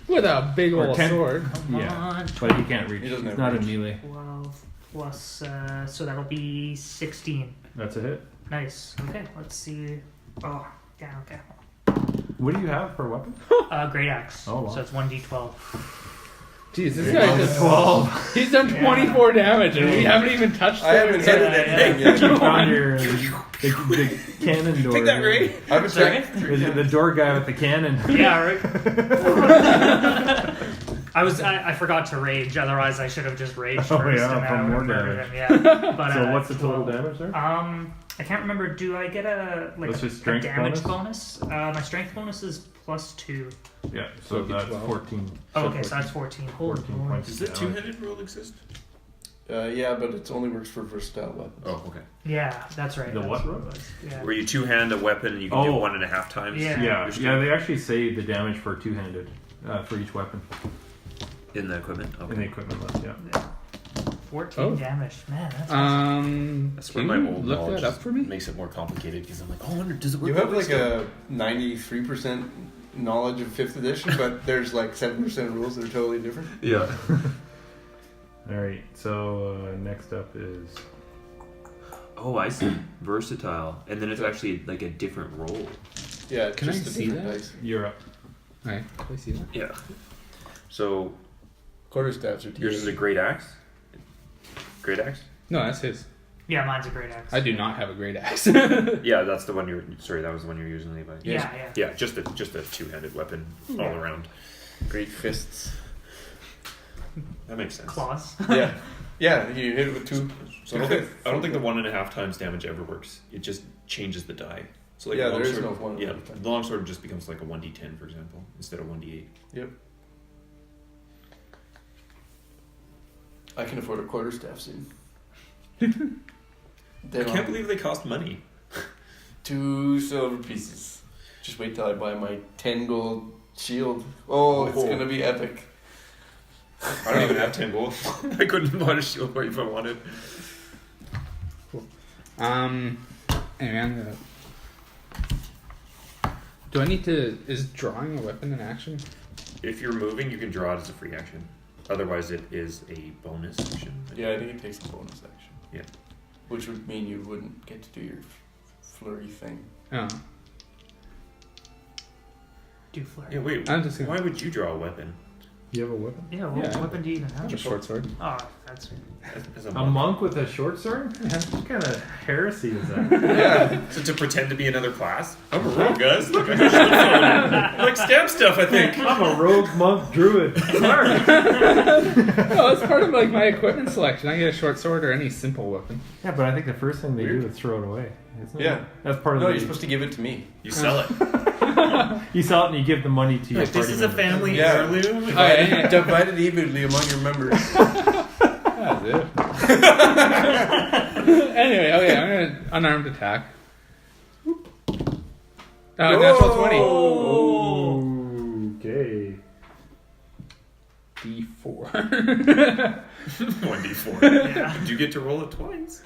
With a big Or old 10. sword. Come Yeah. on. But he can't reach. He doesn't He's have not in reach. melee. 12 plus, so that'll be 16. That's a hit. Nice. Okay, let's see. Oh, yeah, okay. What do you have per weapon? Great axe. Oh, wow. So it's 1d12. Jeez, this guy just 12. He's done 24 damage and we haven't even touched I haven't hit it anything yet. You found the cannon door. Take that, Ray. I haven't checked. Is it the door guy with the cannon? Yeah, right. I forgot to rage. Otherwise, I should have just raged Oh, first yeah, and for I would more have murdered damage. him. Yeah. But, So what's the total 12. damage there? I can't remember. Do I get That's just a strength damage bonus? My strength bonus is +2. Yeah, so it'd be that's 12. 14. Oh, okay, so that's 14. Holy 14 Lord. points. Does the two-handed rule exist? Yeah, but it only works for versatile weapons. Oh, okay. Yeah, that's right. The that's what? it was. Yeah. Where you two-hand a weapon and you can do Oh. 1.5 times. Yeah. Yeah, they actually say the damage for two-handed for each weapon In the equipment. Okay. in the equipment list. Yeah. 14 Oh. damage. Man, that's awesome. That's where Can my you old look knowledge that up for me? makes it more complicated because I'm like, oh, I wonder, does it work? You have with like wisdom? a 93% knowledge of 5th edition, but there's like 7% rules that are totally different. Yeah. All right. So next up is Oh, I see. Versatile, and then it's actually like a different roll. Yeah, Can I just a see different that? dice. Europe. Alright, can I see that? Yeah. So Quarterstaffs are yours is a great axe. Great axe. No, that's his. Yeah, mine's a great axe. I do not have a great axe. Yeah, that's the one you're. Sorry, that was the one you're using, Levi. Yeah, yeah. Yeah, just a two-handed weapon all around. great fists. That makes sense. Claws. Yeah. Yeah, you hit it with two. So I don't think the 1.5 times damage ever works. It just changes the die. So like Yeah, a long there is sword, no 1.5 Yeah, times. the long sword just becomes like a 1d10, for example, instead of 1d8. Yep. I can afford a quarterstaff soon. I can't believe they cost money. 2 silver pieces. Just wait till I buy my 10 gold shield. Oh, it's Oh. gonna be epic. I don't even have 10 gold. I couldn't buy a shield for you if I wanted. Anyway, I'm gonna. Do I need to? Is drawing a weapon an action? If you're moving, you can draw it as a free action. Otherwise, it is a bonus action. Yeah, I think it takes a bonus action. Yeah. Which would mean you wouldn't get to do your flurry thing. Oh, Do flare. Yeah, wait. I'm just gonna. Why would you draw a weapon? You have a weapon? Yeah, what Yeah. weapon do you even I have have? a short sword. Oh, that's As A monk with a short sword? What kind of heresy is that? Yeah. So to pretend to be another class? I'm a rogue, guys. Look, I got a shield sword. I like stab stuff, I think. I'm a rogue monk druid. Sorry. Oh, it's part of like my equipment selection. I get a short sword or any simple weapon. Yeah, but I think the first thing they Weird. do is throw it away. Isn't Yeah. it? That's part of No, the. you're supposed to give it to me. You sell it. You sell it and you give the money to your Like, this party is a members. family Yeah. heirloom. yeah. Divided evenly among your members. That's it. Anyway, okay, I'm gonna unarmed attack. Natural 20. Okay. D4. 1d4. Yeah. Did you get to roll it twice?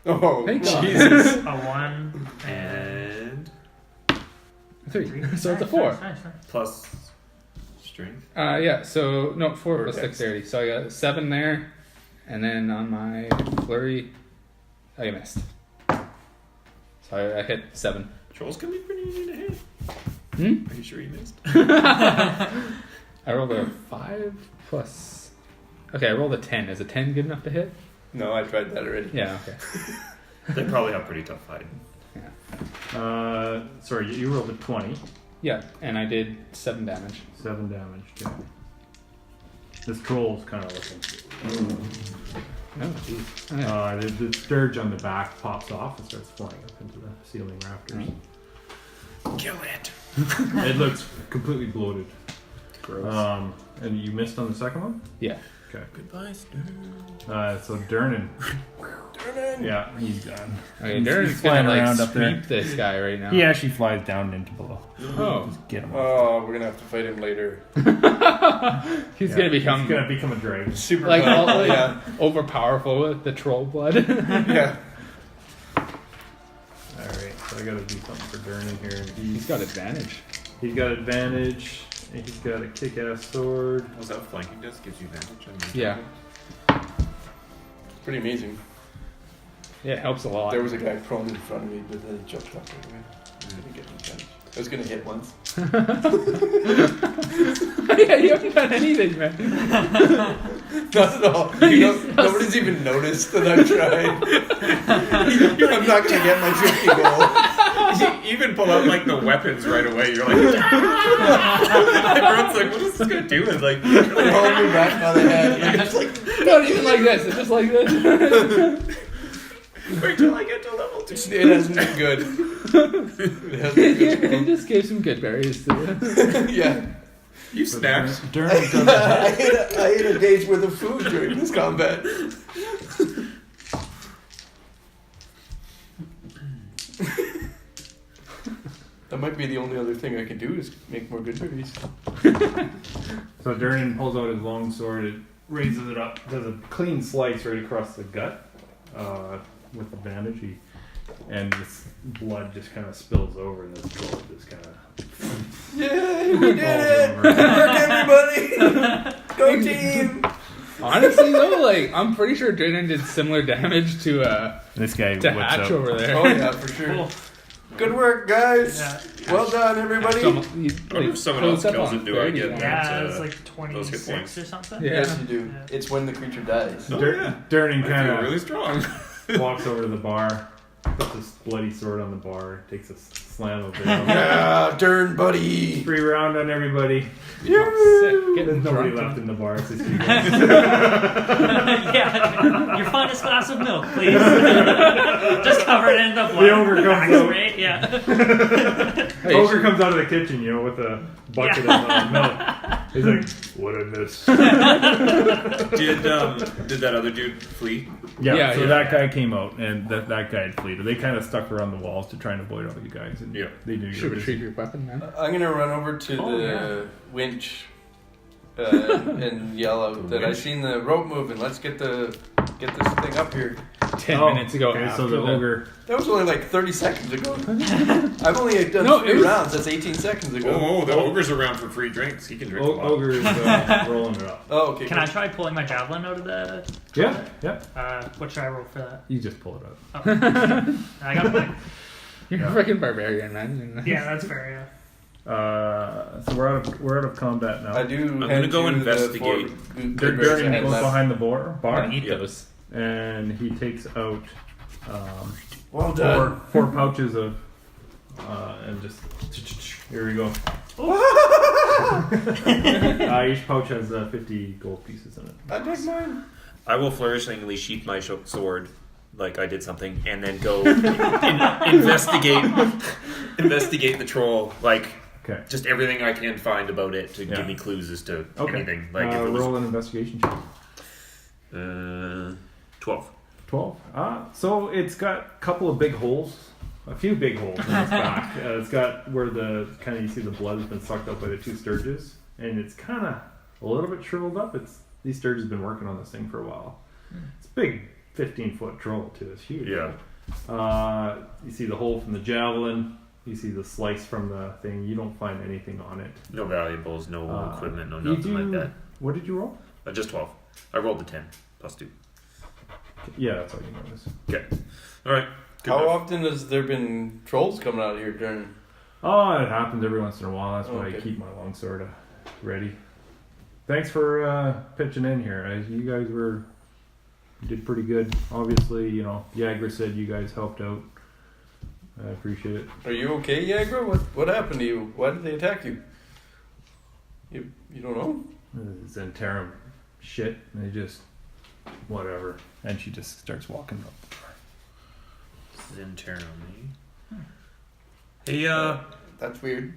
Oh, Thank God. Jesus. a 1 And 3. So it's a Nice, 4. Nice, nice. plus strength. Yeah, so, no, 4 Or plus dex. dexterity. So I got 7 there. And then on my flurry, I missed. So I hit 7. Trolls can be pretty easy to hit. Hmm? Are you sure you missed? I rolled a 5 plus. Okay, I rolled a 10. Is a 10 good enough to hit? No, I tried that already. Yeah, okay. They probably have pretty tough hide. Sorry, you rolled a 20. Yeah, and I did 7 damage. 7 damage. Okay. This troll's kind of looking. Oh, jeez. The sturge on the back pops off and starts flying up into the ceiling rafters. Kill it. It looks completely bloated. Gross. And you missed on the second one? Yeah. Okay. Goodbye, So Dernan. Yeah, he's done. Okay, He's Darren's flying gonna like around up there. sweep this guy right now. He actually flies down into below. Oh. Just get him. Oh, we're gonna have to fight him later. He's gonna become He's gonna become a dragon. Super like fun. all like, Yeah. overpowerful with the troll blood. Yeah. Alright, so I gotta do something for Dernan here. He's got advantage. He's got advantage. And he's got a kick-ass sword. Was that flanking disc gives you advantage on your Yeah. Pretty amazing. Yeah, it helps a lot. There was a guy prone in front of me, but then he jumped up anyway. I didn't get any damage. I was gonna hit once. Yeah, you haven't done anything, man. Not at all. Nobody's even noticed that I've tried. I'm not gonna get my 50 gold. You even pull out like the weapons right away. You're like, everyone's like, what is this guy doing? Like, They hold me back by the head. You're just like, Not even like this. It's just like this. wait till I get to level 2. it hasn't been good. It hasn't been good. He just gave some good berries to you. Yeah. You snacked. During doesn't I ate a day's worth of food during this combat. That might be the only other thing I can do is make more good berries. So Durnan pulls out his long sword, it raises it up, does a clean slice right across the gut with the bandage, and this blood just kind of spills over, and this gold just kind of Yay, we did it! over. Good work, everybody! Go team! Honestly, though, like I'm pretty sure Draden did similar damage to This guy to whips Hatch out. over there. Oh yeah, for sure. Cool. Good work, guys. Yeah. Well done, everybody. I wonder if someone else kills it, do I get that? Yeah, it's uh, like those hit 26 points. or something. Yeah. Yes, you do. Yeah. It's when the creature dies. Durnan I kind feel of really strong. walks over to the bar, puts his bloody sword on the bar, takes a slam of it. Yeah, turn, buddy. Free round on everybody. Sick. Getting There's nobody drunk. left in the bar. It's just you guys. Yeah, your finest glass of milk, please. Just covered in the blood. The ogre comes Max out. rate, yeah. Hey, Ogre comes out of the kitchen, with a bucket of milk. He's like, "What a miss." Did that other dude flee? Yeah, so yeah. that guy came out, and that guy had fled. They kind of stuck around the walls to try and avoid all you guys. And Yeah. they knew you should were retrieve busy. your weapon, man. I'm gonna run over to Oh, the yeah. winch and yell out that I seen the rope moving. Let's get this thing up here. 10 minutes ago. Okay, after so the ogre. That was only like 30 seconds ago. I've only done No, 3 it was- rounds. That's 18 seconds ago. Oh, the ogre's around for free drinks. He can drink a lot. Ogre is rolling it up. Oh, okay. Can I try pulling my javelin out of the... Yeah. what should I roll for that? You just pull it out. I got mine. You're a freaking barbarian, man. Yeah, that's fair, yeah. So we're out of combat now. I do. I'm hand gonna go you the investigate. good berries I Durnan had goes left. behind the I'm bar, gonna eat Yeah. those. and he takes out Well done. four pouches of, and just here we go. Each pouch has 50 gold pieces in it. I take mine. I will flourishingly sheath my sword like I did something, and then go investigate the troll. Like Okay. just everything I can find about it to Yeah. give me clues as to Okay. anything. Like if it was roll an investigation check. 12. 12. So it's got a couple of big holes, a few big holes in its back. It's got where the kind of you see the blood has been sucked up by the 2 sturges, and it's kind of a little bit shriveled up. These sturges have been working on this thing for a while. It's a big, 15-foot troll too. It's huge. Yeah. You see the hole from the javelin. You see the slice from the thing. You don't find anything on it. No valuables, no equipment, no You nothing like that. What did you roll? Just 12. I rolled the 10 plus 2. Yeah, that's all you notice. Okay. All right. Good How enough. often has there been trolls coming out of here during? Oh, it happens every once in a while. That's why Okay. I keep my longsword ready. Thanks for pitching in here. You guys did pretty good. Obviously, Yagra said you guys helped out. I appreciate it. Are you okay, Yagra? What happened to you? Why did they attack you? You don't know? Zentarum shit. And they just whatever. And she just starts walking up. Zenterno, eh? Hey, That's weird.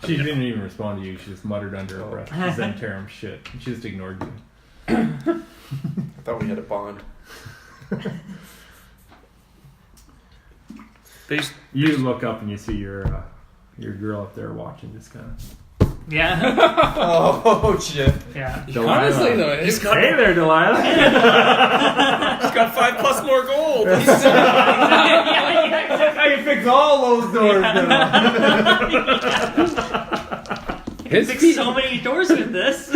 She didn't even respond to you. She just muttered under her breath. Zentarum shit. And she just ignored you. I thought we had a bond. You look up and you see your girl up there watching, just kind of. Yeah. Oh shit! Yeah. Honestly, though, it's Hey there, Delilah. He's got 5 plus more gold. I can fix all those doors now. His fix feet, so many doors with this.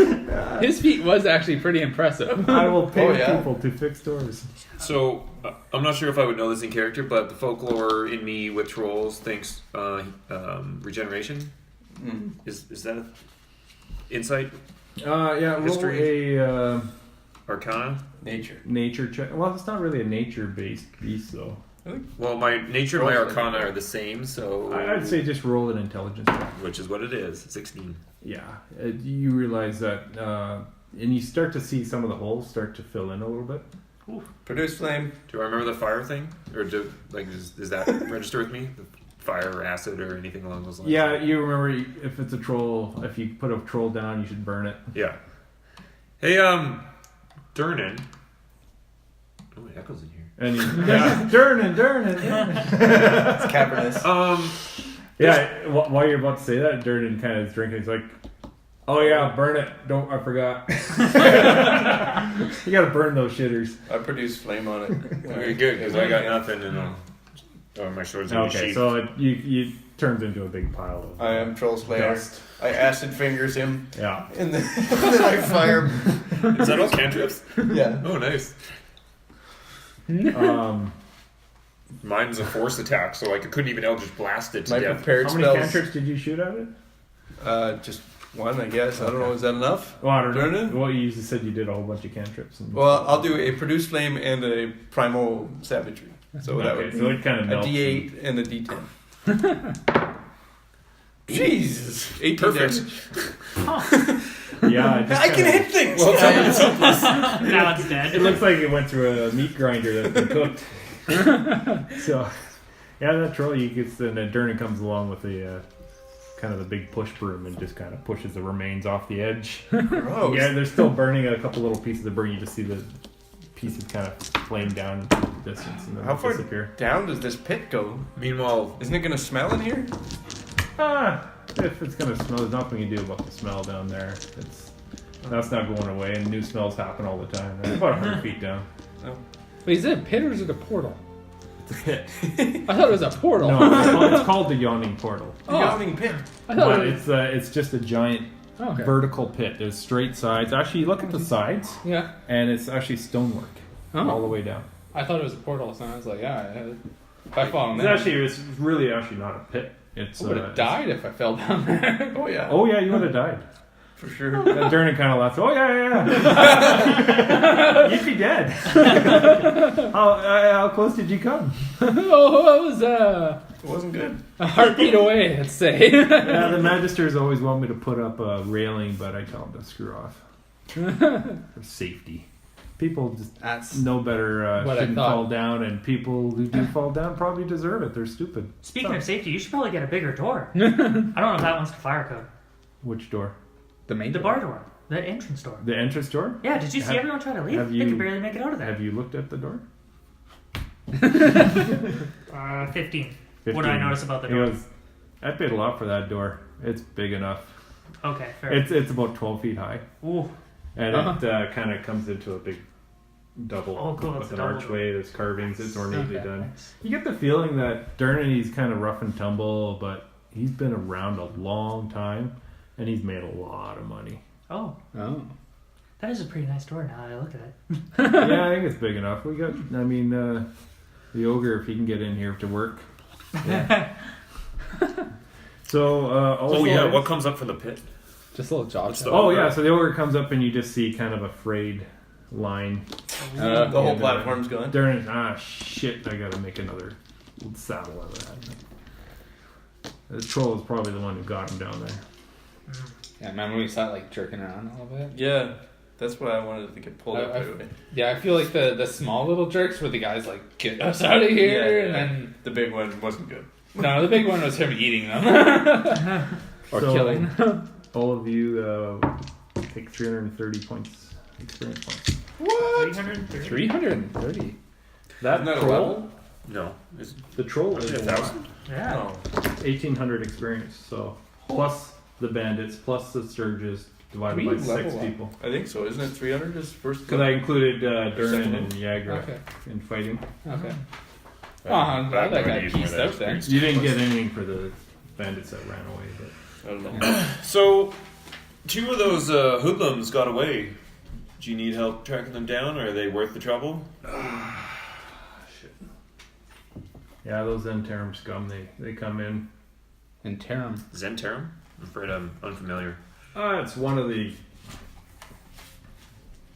his feet was actually pretty impressive. I will pay Oh, yeah. people to fix doors. So I'm not sure if I would know this in character, but the folklore in me with trolls thinks regeneration. Mm. Is that a insight? Yeah, roll History. a Arcana? Nature. nature check. Well, it's not really a nature-based beast, though. Well, my nature and my Trolls arcana are the same, so I'd say just roll an intelligence check. which is what it is. 16. Yeah, you realize that, and you start to see some of the holes start to fill in a little bit. Produce flame. Do I remember the fire thing, or does that register with me? The fire or acid or anything along those lines? Yeah, you remember if it's a troll, if you put a troll down, you should burn it. Yeah. Hey, Durnan. Oh, it echoes in here. And yeah, Durnan. It's cavernous. Yeah, while you're about to say that, Durnan kind of is drinking. He's like, "Oh yeah, burn it! I forgot. You gotta burn those shitters." I produce flame on it. Very good, because I got nothing and my shoulders are Okay, so you turns into a big pile of I am Troll Slayer. dust. I acid fingers him, Yeah. and then, then I fire. Is that all cantrips? Yeah. Oh, nice. Mine's a force attack, so I couldn't even Eldritch Blast it to My death. prepared How many spells. cantrips did you shoot at it? Just one, I guess. I don't know. Is that enough? Well, I don't know. Durnan? Well, you just said you did a whole bunch of cantrips. And Well, I'll do a produce flame and a primal savagery. So that okay, would so it kind of a melts. D8 and a D10. Jesus, 18 Perfect. damage. Yeah, it just I can kinda- hit things. Well, it's hopeless. Now it's dead. It looks like it went through a meat grinder that's been cooked. So, yeah, that troll you gets and then Durnan comes along with the kind of the big push broom and just kind of pushes the remains off the edge. Gross. Yeah, they're still burning a couple little pieces of burn. You just see the pieces kind of flame down into the distance and then How far disappear. down does this pit go? Meanwhile, Isn't it going to smell in here? If it's gonna smell, there's nothing you do about the smell down there. That's not going away, and new smells happen all the time. It's about 100 feet down. Wait, is it a pit or is it a portal? It's a pit. I thought it was a portal. No, it's called the Yawning Portal. The Yawning pit. I thought But it was, it's just a giant okay. vertical pit. There's straight sides. Actually, you look at the sides, Yeah. and it's actually stonework all the way down. I thought it was a portal, so I was like, yeah. If I fall in It's there, really actually not a pit. It's I would have died if I fell down there. Oh, yeah. Oh yeah, you would have died. For sure. And Durnan kind of laughs. Oh yeah. You'd be dead. How close did you come? Oh, it was It wasn't good. a heartbeat away, let's say. Yeah, the magisters always want me to put up a railing, but I tell them to screw off for safety. People just That's know better. What I Shouldn't thought. fall down, and people who do fall down probably deserve it. They're stupid. Speaking of safety, you should probably get a bigger door. I don't know if that one's the fire code. Which door? The main The bar door. The entrance door. The entrance door? Yeah, did you see Have- everyone try to leave? have They you- could barely make it out of there. Have you looked at the door? 15. What did I notice about the He door? goes, I paid a lot for that door. It's big enough. Okay, fair. It's about 12 feet high. Ooh. And it kind of comes into a big double Oh, cool, it's with a an double. archway. There's carvings. It's ornately Okay. done. You get the feeling that Durnan, he's kind of rough and tumble, but he's been around a long time, and he's made a lot of money. Oh, Oh. that is a pretty nice door now that I look at it. Yeah, I think it's big enough. We got, I mean, the ogre, if he can get in here to work. Yeah. So, oh yeah, what comes up from the pit? Just a little job. What's the- Oh yeah, so the ogre comes up and you just see kind of a frayed line. the whole and, platform's gone. Durnan, shit, I gotta make another saddle out of that. The troll is probably the one who got him down there. Yeah, remember we saw it like jerking around a little bit? Yeah, that's why I wanted to get pulled up. Right away. Yeah, I feel like the small little jerks were the guys like, get us out of here, Yeah, and yeah. then The big one wasn't good. no, the big one was him eating them or So- killing. All of you take 330 points, experience points. What? 330. 330. That Isn't that a troll, level? No. It's the troll is 1,000. Yeah. No. 1,800 experience. So plus the bandits, plus the sturges, divided We by 6 level up. people. I think so. Isn't it 300 is first? Because I included Durnan Second and Yagra Okay. in fighting. Okay. Oh, I'm glad that guy pieced out there. You didn't get anything for the bandits that ran away, but I don't know. So, 2 of those hoodlums got away. Do you need help tracking them down? Or are they worth the trouble? Shit. Yeah, those Zentarum scum, they come in. Interim. Zentarum? I'm afraid I'm unfamiliar. It's one of the,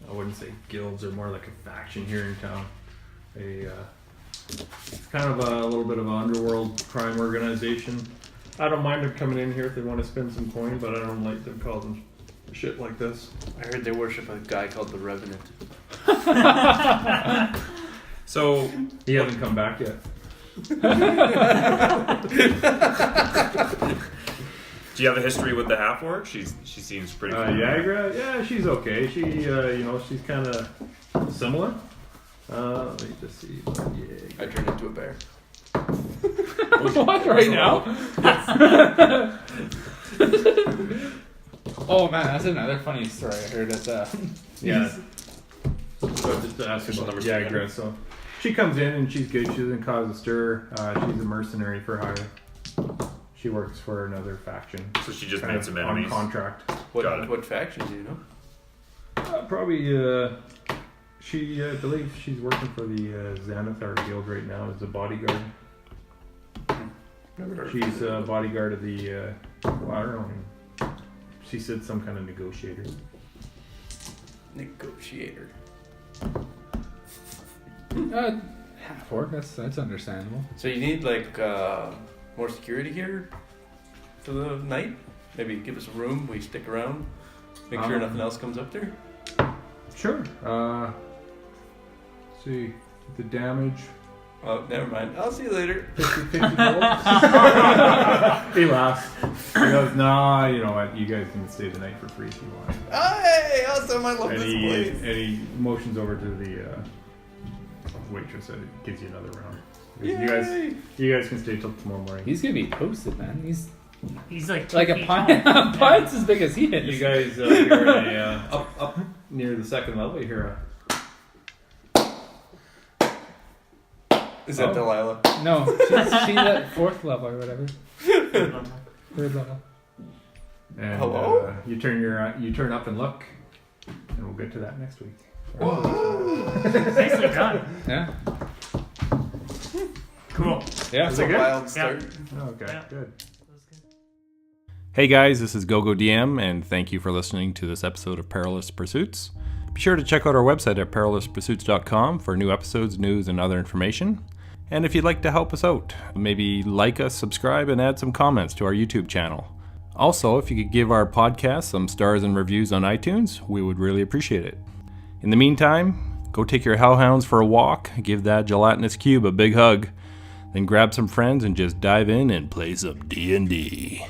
I wouldn't say guilds, or more like a faction here in town. It's kind of a little bit of an underworld crime organization. I don't mind them coming in here if they want to spend some coin, but I don't like them causing shit like this. I heard they worship a guy called the Revenant. So, He hasn't come back yet. do you have a history with the half-orc? She seems pretty cool. Yagra, yeah, she's okay. She, she's kind of similar. Let me just see. I turned into a bear. What, right now? Oh man, that's another funny story I heard at Yeah. So just to ask about Yagra, so she comes in and she's good. She doesn't cause a stir. She's a mercenary for hire. She works for another faction. So she just kind made of some enemies. on contract. Got it. What faction do you know? Probably. She, I believe, she's working for the Xanathar Guild right now as a bodyguard. Never heard. She's a bodyguard of the. Well, I don't know. She said some kind of negotiator. Negotiator. half orc. That's understandable. So you need like more security here for the night? Maybe give us a room. We stick around. Make sure nothing else comes up there. Sure. See the damage. Oh, never mind. I'll see you later. 50 gold. He laughs. He goes, "Nah, you know what? You guys can stay the night for free if you want." Oh, hey, awesome! I love And this he, place. and he motions over to the waitress and gives you another round. Yay! You guys can stay till tomorrow morning. He's gonna be toasted, man. He's He's like like a pint. A pint's as big as he is. You guys hear up near the second level. You hear Is that Delilah? No, she's at 4th level or whatever. 3rd level. and Hello? you turn up and look, and we'll get to that next week. nicely done. Yeah. Cool. Yeah. It's a wild start. Okay, Yeah. good. Hey guys, this is GoGo DM, and thank you for listening to this episode of Perilous Pursuits. Be sure to check out our website at perilouspursuits.com for new episodes, news, and other information. And if you'd like to help us out, maybe like us, subscribe, and add some comments to our YouTube channel. Also, if you could give our podcast some stars and reviews on iTunes, we would really appreciate it. In the meantime, go take your hellhounds for a walk, give that gelatinous cube a big hug, then grab some friends and just dive in and play some D&D.